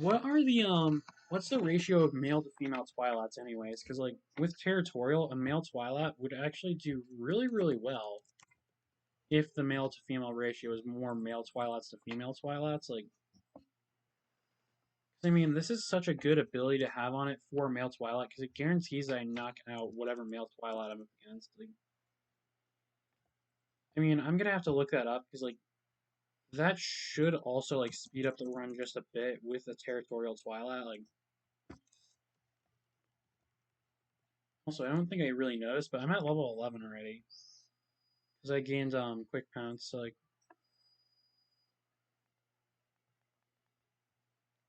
what are the what's the ratio of male to female Twilights, anyways? Because, like, with territorial, a male Twilight would actually do really, really well if the male to female ratio is more male Twilights to female Twilights. Like, I mean, this is such a good ability to have on it for male Twilight because it guarantees that I knock out whatever male Twilight I'm up against. Like, I mean, I'm gonna have to look that up because, like, that should also, like, speed up the run just a bit with the territorial Twilight. Like, also, I don't think I really noticed, but I'm at level 11 already because I gained quick pounce. So, like,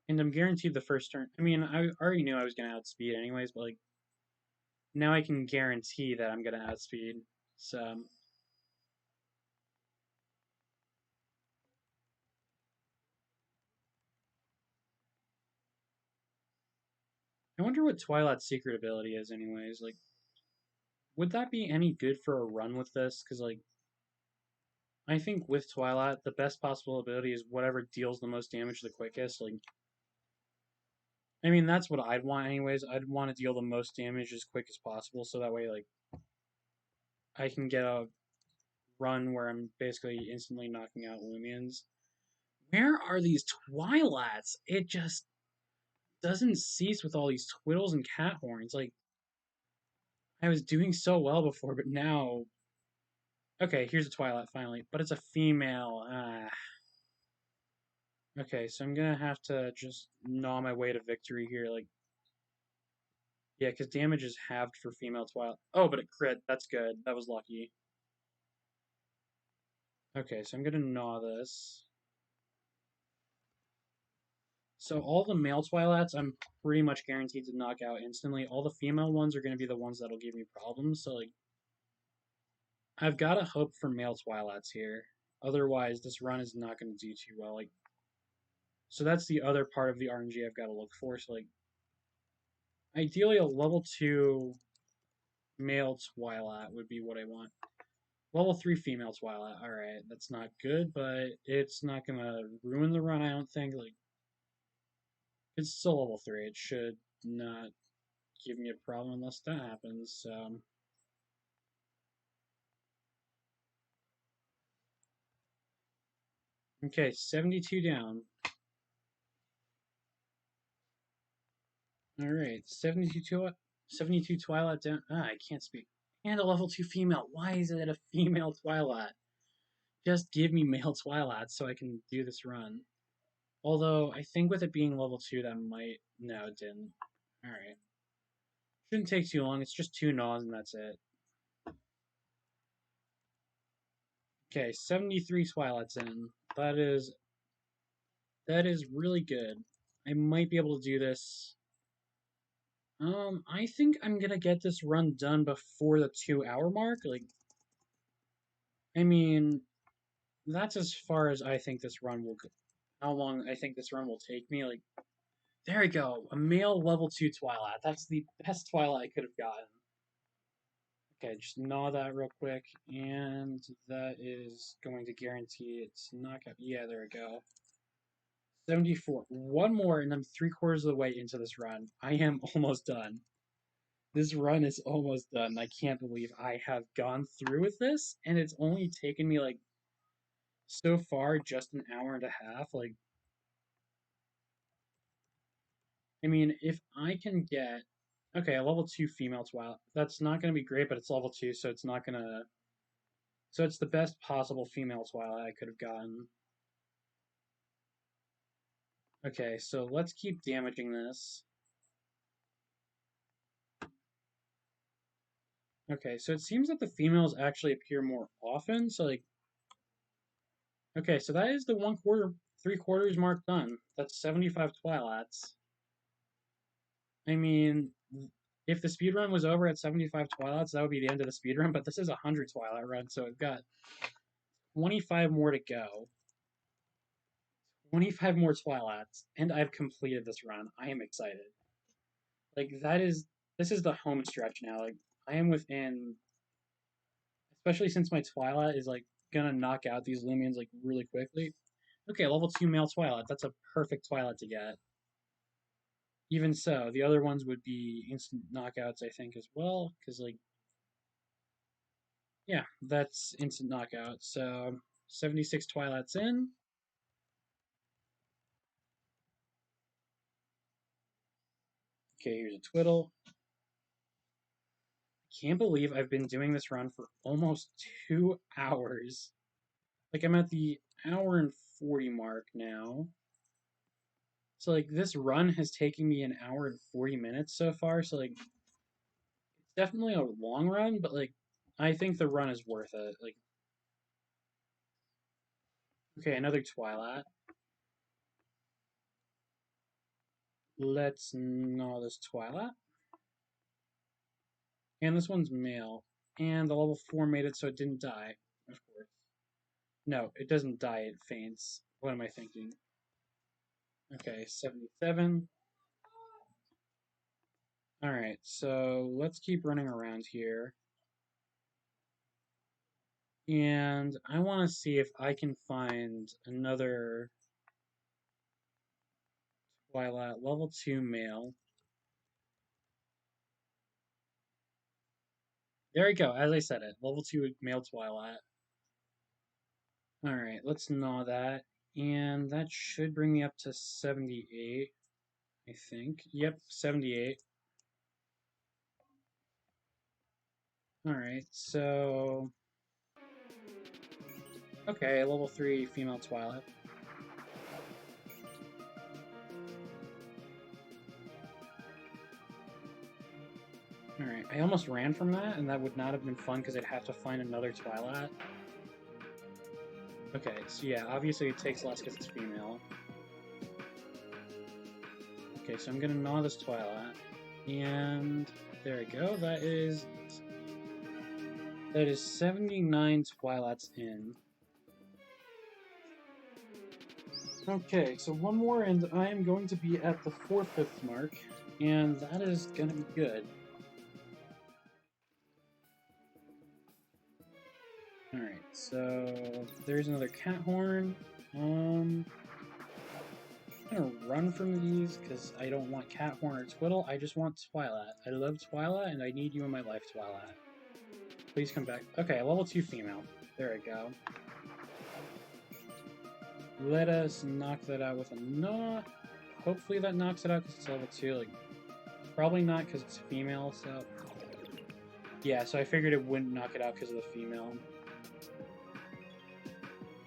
and I'm guaranteed the first turn. I mean, I already knew I was gonna outspeed anyways, but, like, now I can guarantee that I'm gonna outspeed. So I wonder what Twilight's secret ability is, anyways. Like, would that be any good for a run with this? Because like, I think with Twilight, the best possible ability is whatever deals the most damage the quickest. Like, I mean, that's what I'd want anyways. I'd want to deal the most damage as quick as possible, so that way, like, I can get a run where I'm basically instantly knocking out Lumions. Where are these Twilights? It just doesn't cease with all these twiddles and cat horns. Like, I was doing so well before, but now. Okay, here's a Twilight finally, but it's a female. Okay, so I'm gonna have to just gnaw my way to victory here. Like, yeah, because damage is halved for female Twilight. Oh, but it crit. That's good. That was lucky. Okay, so I'm gonna gnaw this. So all the male Twilights, I'm pretty much guaranteed to knock out instantly. All the female ones are gonna be the ones that'll give me problems. So like, I've gotta hope for male Twilights here. Otherwise, this run is not gonna do too well. Like, so that's the other part of the RNG I've got to look for. So like, ideally, a level 2 male Twilight would be what I want. Level 3 female Twilight. Alright, that's not good, but it's not gonna ruin the run, I don't think. Like, it's still level 3. It should not give me a problem unless that happens. So, okay, 72 down. Alright, 72 Twilight down. I can't speak. And a level 2 female. Why is it a female Twilight? Just give me male Twilight so I can do this run. Although, I think with it being level 2, that might. No, it didn't. Alright. Shouldn't take too long. It's just 2 gnaws and that's it. Okay, 73 Twilights in. That is really good. I might be able to do this. I think I'm gonna get this run done before the 2 hour mark. Like, I mean, that's as far as I think this run will go. How long I think this run will take me. Like, there we go. A male level 2 Twilight. That's the best Twilight I could have gotten. Okay, just gnaw that real quick, and that is going to guarantee it's knockout. Yeah, there we go. 74. One more, and I'm 3/4 of the way into this run. I am almost done. This run is almost done. I can't believe I have gone through with this, and it's only taken me, like, so far just an hour and a half. Like, I mean, if I can get. Okay, a level 2 female Twilight. That's not going to be great, but it's level 2, so it's not going to. So it's the best possible female Twilight I could have gotten. Okay, so let's keep damaging this. Okay, so it seems that the females actually appear more often, so like, okay, so that is the 1/4, 3/4 mark done. That's 75 Twilights. I mean, if the speedrun was over at 75 Twilights, that would be the end of the speedrun, but this is a 100 Twilight run, so I've got 25 more to go. 25 more Twilights, and I've completed this run. I am excited. Like, this is the home stretch now. Like, I am within, especially since my Twilight is, like, gonna knock out these Lumions, like, really quickly. Okay, level 2 male Twilight. That's a perfect Twilight to get. Even so, the other ones would be instant knockouts, I think, as well, because, like, yeah, that's instant knockout. So, 76 Twilights in. Okay, here's a Twiddle. Can't believe I've been doing this run for almost 2 hours. Like, I'm at the hour and 40 mark now. So, like, this run has taken me an hour and 40 minutes so far. So, like, it's definitely a long run, but, like, I think the run is worth it. Like, okay, another Twilight. Let's gnaw this Twilight. And this one's male. And the level 4 made it so it didn't die, of course. No, it doesn't die, it faints. What am I thinking? Okay, 77. Alright, so let's keep running around here. And I want to see if I can find another Twilight level 2 male. There we go, as I said it. Level 2 male Twilight. Alright, let's gnaw that. And that should bring me up to 78, I think. Yep, 78. Alright, so... Okay, level 3 female Twilight. Alright, I almost ran from that, and that would not have been fun because I'd have to find another Twilight. Okay, so yeah, obviously it takes less because it's female. Okay, so I'm gonna gnaw this Twilight. And there we go, that is 79 Twilights in. Okay, so one more and I am going to be at the 4/5 mark, and that is gonna be good. Alright, so there's another cat horn. I'm gonna run from these because I don't want cat horn or twiddle. I just want Twilight. I love Twilight and I need you in my life, Twilight. Please come back. Okay, level 2 female. There we go. Let us knock that out with a knot. Hopefully that knocks it out because it's level 2. Like, probably not because it's female, so... Yeah, so I figured it wouldn't knock it out because of the female.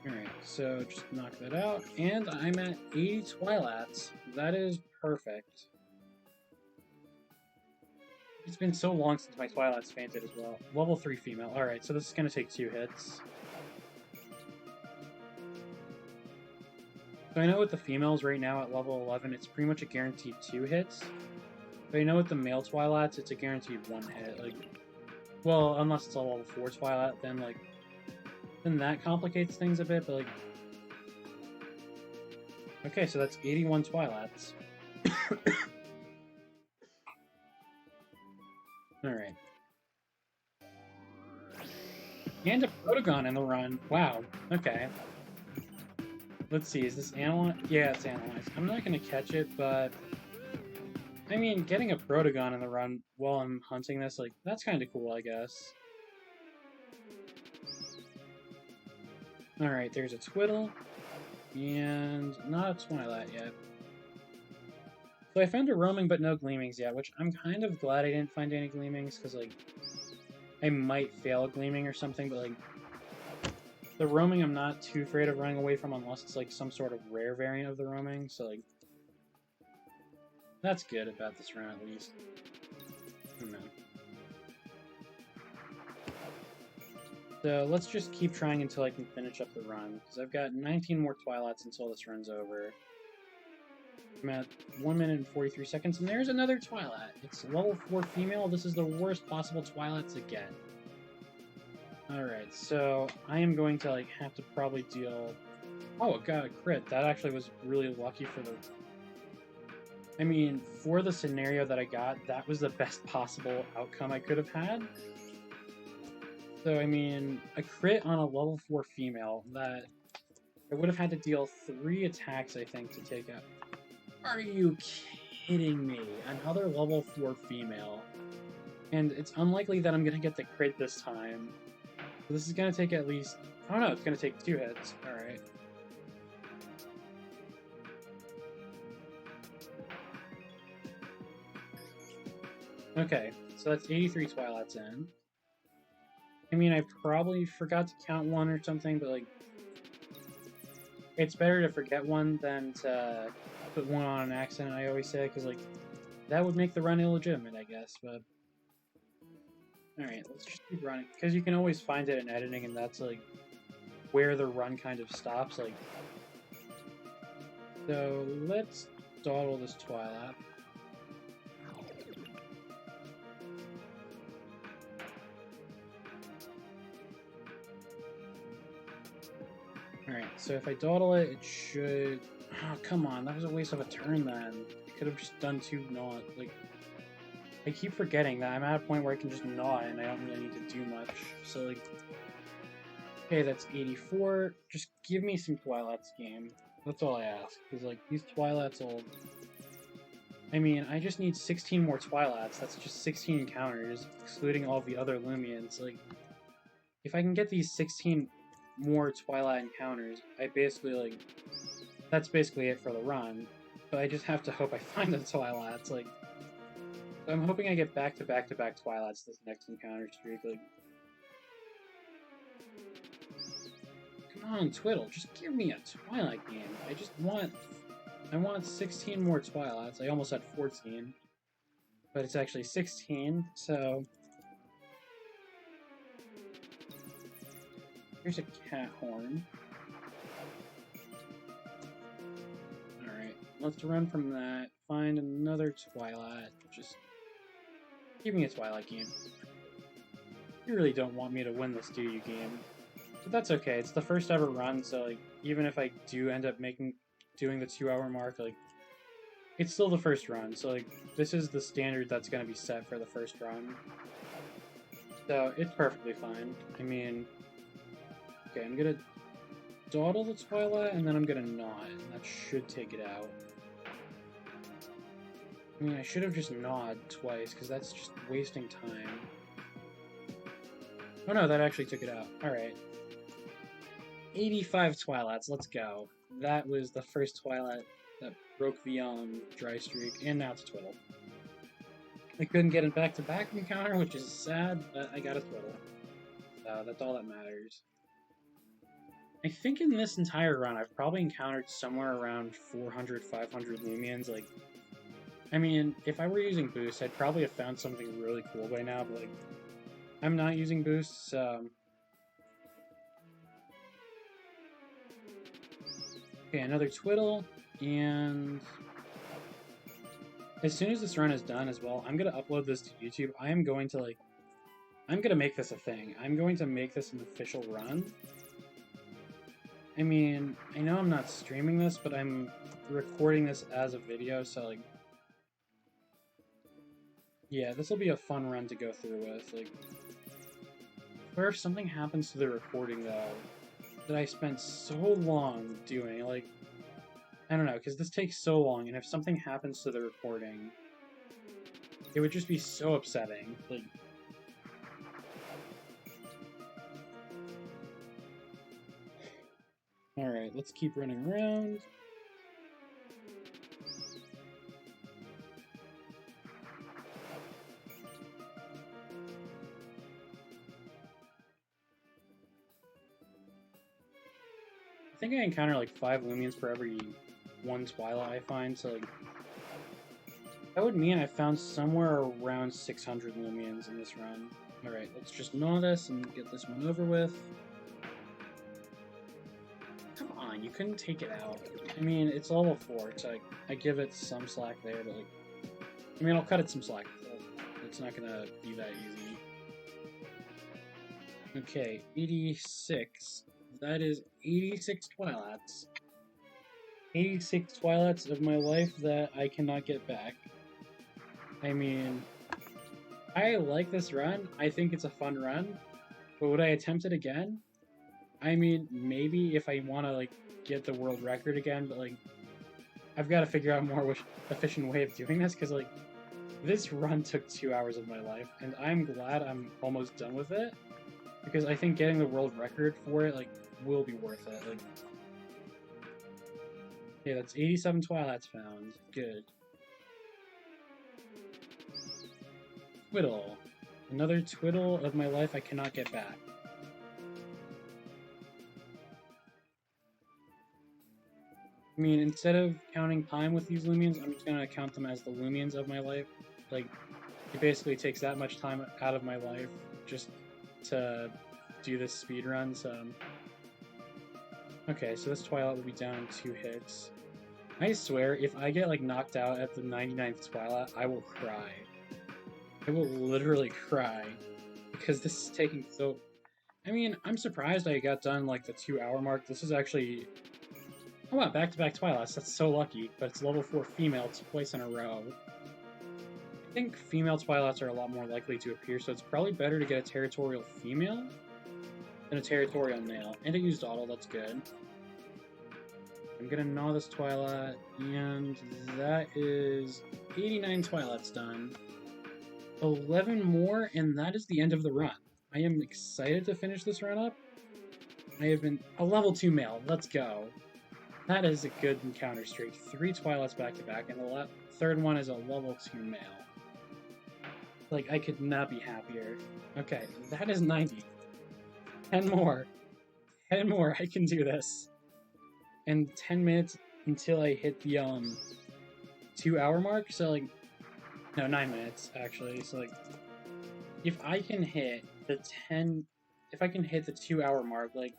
Alright, so just knock that out, and I'm at 80 Twilights. That is perfect. It's been so long since my Twilights fainted as well. Level 3 female. Alright, so this is going to take 2 hits. So I know with the females right now at level 11, it's pretty much a guaranteed 2 hits. But I know with the male Twilights, it's a guaranteed 1 hit. Like, well, unless it's a level 4 Twilight, then like... Then that complicates things a bit, but like... Okay, so that's 81 Twilights. Alright. And a Protagon in the run. Wow. Okay. Let's see, is this analyzed? Yeah, it's analyzed. I'm not going to catch it, but... I mean, getting a Protagon in the run while I'm hunting this, like, that's kind of cool, I guess. Alright, there's a Twiddle. And not a Twilight yet. So I found a roaming but no gleamings yet, which I'm kind of glad I didn't find any gleamings, because, like, I might fail a gleaming or something, but, like, the roaming I'm not too afraid of running away from unless it's, like, some sort of rare variant of the roaming, so, like, that's good about this run, at least. I don't know. So let's just keep trying until I can finish up the run, because I've got 19 more Twilights until this run's over. I'm at 1 minute and 43 seconds, and there's another Twilight. It's level 4 female. This is the worst possible Twilight to get. Alright, so I am going to like have to probably deal... Oh, it got a crit. That actually was really lucky for the... I mean, for the scenario that I got, that was the best possible outcome I could have had. So, I mean, a crit on a level 4 female, that... I would have had to deal 3 attacks, I think, to take out... Are you kidding me? Another level 4 female. And it's unlikely that I'm going to get the crit this time. So this is going to take at least... Oh no, it's going to take 2 hits. Alright. Okay, so that's 83 Twilights in. I mean, I probably forgot to count one or something, but like... It's better to forget one than to put one on an accident, I always say, because like, that would make the run illegitimate, I guess, but... Alright, let's just keep running, because you can always find it in editing, and that's like, where the run kind of stops, like... So, let's dawdle this Twilight. Alright, so if I dawdle it, it should... Oh, come on, that was a waste of a turn then. I could have just done 2 gnaw. Like, I keep forgetting that I'm at a point where I can just gnaw and I don't really need to do much. So, like... Okay, that's 84. Just give me some Twilights game. That's all I ask. Because, like, these Twilights will... I mean, I just need 16 more Twilights. That's just 16 encounters, excluding all the other Lumions. Like, if I can get these 16 more Twilight encounters, I basically, like... That's basically it for the run. But I just have to hope I find the Twilights, like... So I'm hoping I get back-to-back-to-back Twilights this next encounter streak, like... Come on, Twiddle, just give me a Twilight game. I want 16 more Twilights. I almost had 14. But it's actually 16, so... Here's a cat horn. Alright, let's run from that. Find another Twilight. Just give me a Twilight game. You really don't want me to win this, do you, game? But that's okay. It's the first ever run, so like even if I do end up doing the 2-hour mark, like it's still the first run. So like this is the standard that's going to be set for the first run. So it's perfectly fine. I mean, okay, I'm gonna dawdle the Twilight and then I'm gonna gnaw it, and that should take it out. I mean, I should have just gnawed twice because that's just wasting time. Oh no, that actually took it out. Alright. 85 Twilights, let's go. That was the first Twilight that broke the dry streak, and now it's Twiddle. I couldn't get a back-to-back encounter, which is sad, but I got a Twiddle. So that's all that matters. I think in this entire run, I've probably encountered somewhere around 400, 500 Lumions. Like, I mean, if I were using boosts, I'd probably have found something really cool by now, but like, I'm not using boosts, so... Okay, another Twiddle, and as soon as this run is done as well, I'm gonna upload this to YouTube. I'm gonna make this a thing. I'm going to make this an official run. I mean, I know I'm not streaming this, but I'm recording this as a video, so like... Yeah, this will be a fun run to go through with, like... Where if something happens to the recording, though, that I spent so long doing, like... I don't know, because this takes so long, and if something happens to the recording, it would just be so upsetting, like... Alright, let's keep running around. I think I encounter like 5 Lumions for every 1 Twilight I find, so like... That would mean I found somewhere around 600 Lumions in this run. Alright, let's just gnaw this and get this one over with. Come on, you couldn't take it out. I mean, it's level 4, so I give it some slack there, but like... I mean, I'll cut it some slack. It's not gonna be that easy. Okay, 86. That is 86 Twilights. 86 Twilights of my life that I cannot get back. I mean, I like this run. I think it's a fun run. But would I attempt it again? I mean, maybe if I want to, like, get the world record again, but, like, I've got to figure out a more efficient way of doing this, because, like, this run took 2 hours of my life, and I'm glad I'm almost done with it, because I think getting the world record for it, like, will be worth it. Like, yeah, that's 87 Twilights found. Good. Twiddle. Another Twiddle of my life I cannot get back. I mean, instead of counting time with these Lumions, I'm just gonna count them as the Lumions of my life. Like, it basically takes that much time out of my life just to do this speed run, so... Okay, so this Twilight will be down in 2 hits. I swear, if I get, like, knocked out at the 99th Twilight, I will cry. I will literally cry. Because this is taking so... I mean, I'm surprised I got done like the 2 hour mark. This is actually... Oh wow, back-to-back Twilights. That's so lucky, but it's level 4 female twice in a row. I think female Twilights are a lot more likely to appear, so it's probably better to get a territorial female than a territorial male. And it used auto, that's good. I'm gonna gnaw this Twilight, and that is 89 Twilights done. 11 more, and that is the end of the run. I am excited to finish this run up. I have been a level 2 male. Let's go. That is a good encounter streak. 3 Twilights back to back, and the third one is a level 2 male. Like, I could not be happier. Okay, that is 90. 10 more. 10 more. I can do this. And 10 minutes until I hit the 2 hour mark. So like, no, 9 minutes actually. So like, if I can hit the 2 hour mark, like,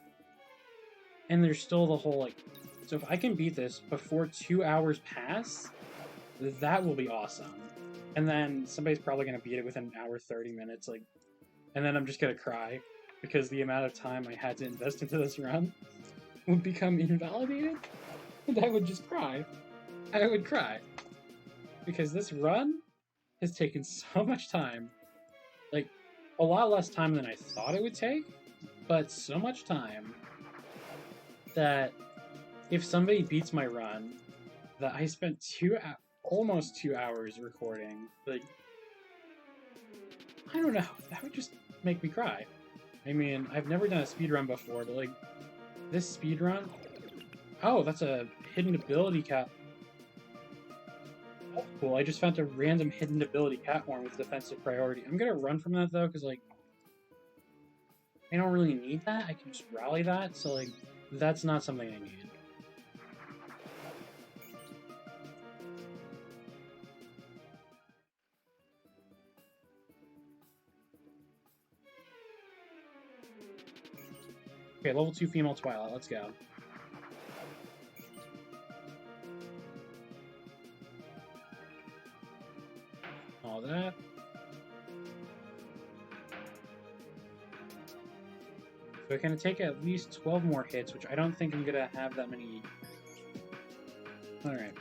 and there's still the whole like, so if I can beat this before 2 hours pass, that will be awesome. And then somebody's probably gonna beat it within an hour 30 minutes, like, and then I'm just gonna cry because the amount of time I had to invest into this run would become invalidated, and I would just cry. I would cry. Because this run has taken so much time. Like, a lot less time than I thought it would take, but so much time that if somebody beats my run, that I spent almost 2 hours recording, like, I don't know, that would just make me cry. I mean, I've never done a speedrun before, but like, this speedrun... Oh, that's a hidden ability cat. That's cool, I just found a random hidden ability cat horn with defensive priority. I'm gonna run from that though, because like, I don't really need that, I can just rally that, so like, that's not something I need. Okay, level 2 female Twilight, let's go. All that. So it's gonna take at least 12 more hits, which I don't think I'm gonna have that many. Alright.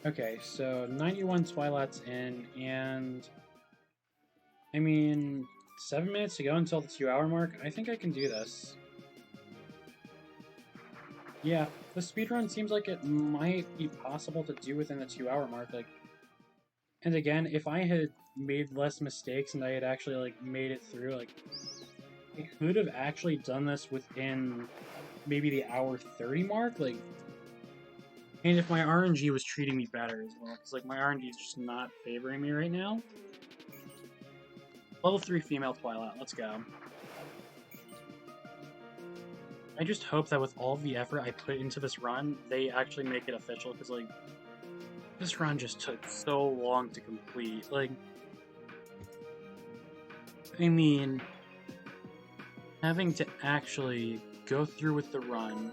Okay, so 91 Twilights in, and I mean, 7 minutes to go until the 2 hour mark. I think I can do this. Yeah, the speedrun seems like it might be possible to do within the 2 hour mark. Like, and again, if I had made less mistakes and I had actually like made it through, like, I could have actually done this within maybe the hour 30 mark. Like, and if my RNG was treating me better as well, because like my RNG is just not favoring me right now. Level 3 female Twilight, let's go. I just hope that with all the effort I put into this run, they actually make it official, because like, this run just took so long to complete. Like, I mean, having to actually go through with the run,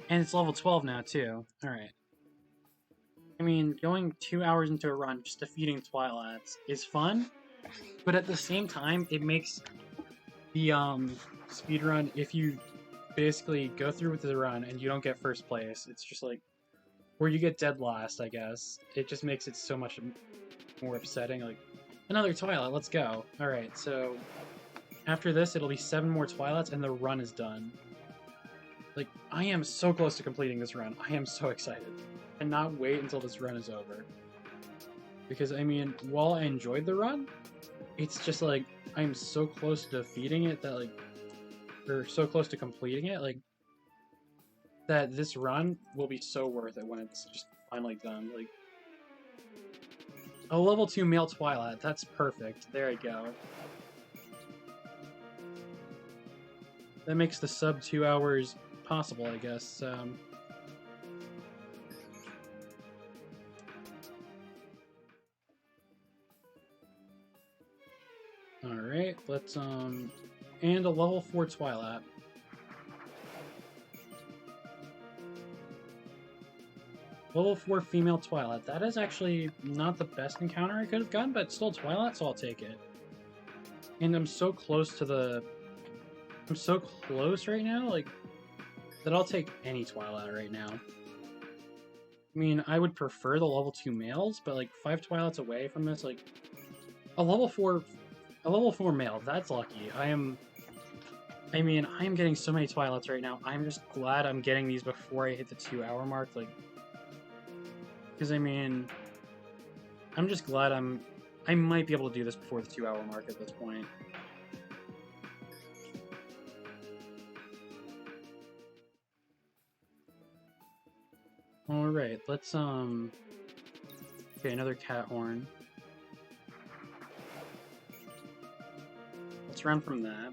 and it's level 12 now too. Alright. I mean, going 2 hours into a run, just defeating Twilights is fun, but at the same time, it makes the speedrun, if you basically go through with the run and you don't get first place, it's just like, or you get dead last, I guess. It just makes it so much more upsetting. Like, another Twilight, let's go. Alright, so after this, it'll be 7 more Twilights and the run is done. Like, I am so close to completing this run. I am so excited. And not wait until this run is over. Because, I mean, while I enjoyed the run, it's just like, I'm so close to defeating it that, like, or so close to completing it, like, that this run will be so worth it when it's just finally done. Like, a level 2 male Twilight, that's perfect. There I go. That makes the sub 2 hours possible, I guess. Alright, let's, and a level 4 Twilight. Level 4 female Twilight. That is actually not the best encounter I could have gotten, but still Twilight, so I'll take it. And I'm so close to the... I'm so close right now, like, that I'll take any Twilight right now. I mean, I would prefer the level 2 males, but like 5 Twilights away from this, like a level 4 male, that's lucky. I am getting so many Twilights right now. I'm just glad I'm getting these before I hit the 2-hour mark, like, because I mean, I'm just glad I might be able to do this before the 2-hour mark at this point. Alright, let's, okay, another cat horn. Let's run from that.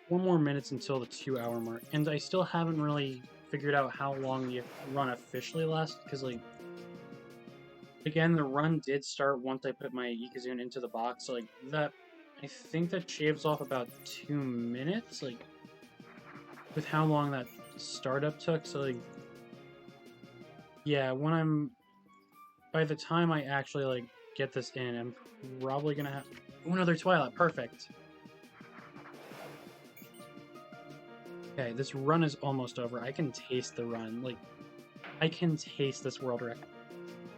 Four more minutes until the 2-hour mark, and I still haven't really figured out how long the run officially lasts, because, like, again, the run did start once I put my Ikazune into the box, so, like, that, I think that shaves off about 2 minutes, like, with how long that startup took, so, like, yeah, by the time I actually, like, get this in, I'm probably gonna have one other Twilight, perfect. Okay, this run is almost over. I can taste the run, like, I can taste this world record.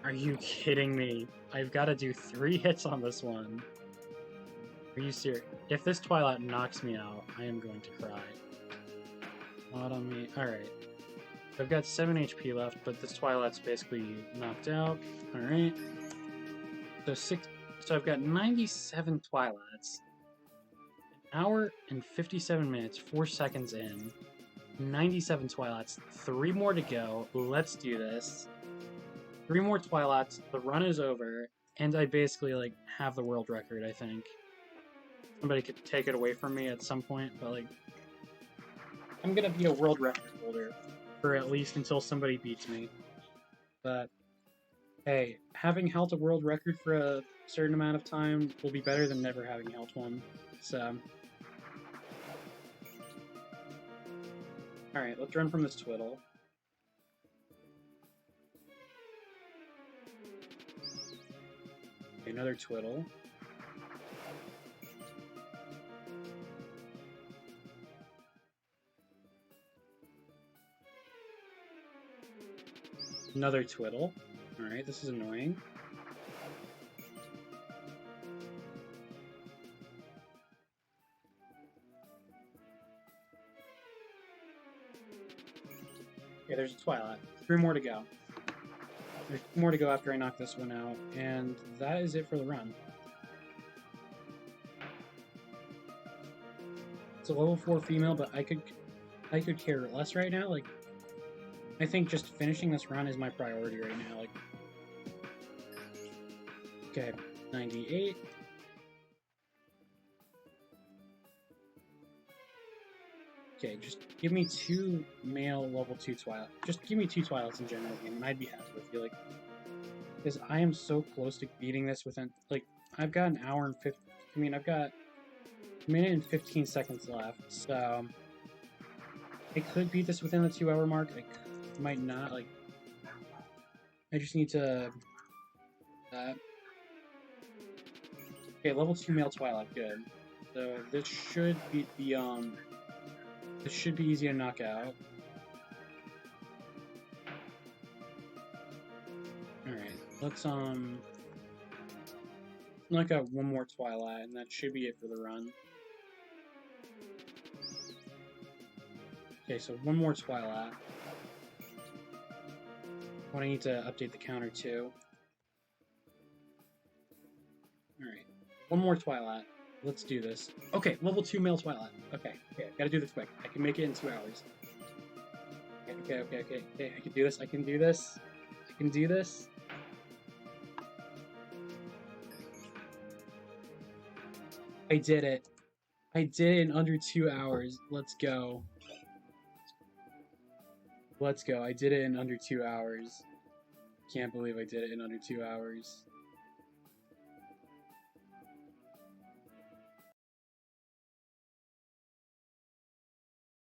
Are you kidding me? I've got to do 3 hits on this one. Are you serious? If this Twilight knocks me out, I am going to cry. Not on me. Alright. I've got 7 HP left, but this Twilight's basically knocked out. Alright. So I've got 97 Twilights. An hour and 57 minutes, 4 seconds in. 97 Twilights. 3 more to go. Let's do this. 3 more Twilights. The run is over. And I basically, like, have the world record, I think. Somebody could take it away from me at some point, but, like, I'm gonna be a world record holder for at least until somebody beats me. But hey, having held a world record for a certain amount of time will be better than never having held one. So, alright, let's run from this twiddle. Okay, another twiddle. Another twiddle. Alright, this is annoying. Okay, there's a Twilight. 3 more to go. There's 2 more to go after I knock this one out, and that is it for the run. It's a level 4 female, but I could care less right now. Like, I think just finishing this run is my priority right now. Like, okay, 98. Okay, just give me 2 male level 2 Twilight. Just give me 2 Twilights in general game, and I'd be happy with you. Like, because I am so close to beating this within, like, I've got an hour and 50. I mean, I've got a minute and 15 seconds left, so I could beat this within the 2-hour mark. I might not. Like, I just need to. Okay, level 2 male Twilight, good. So this should be the This should be easy to knock out. Alright, let's knock out 1 more Twilight, and that should be it for the run. Okay, so 1 more Twilight. What I need to update the counter too. Alright, 1 more Twilight. Let's do this. Okay, level 2 male Twilight. Okay, gotta do this quick. I can make it in 2 hours. Okay, I can do this, I can do this. I can do this. I did it. I did it in under 2 hours. Let's go. Let's go. I did it in under 2 hours. Can't believe I did it in under 2 hours.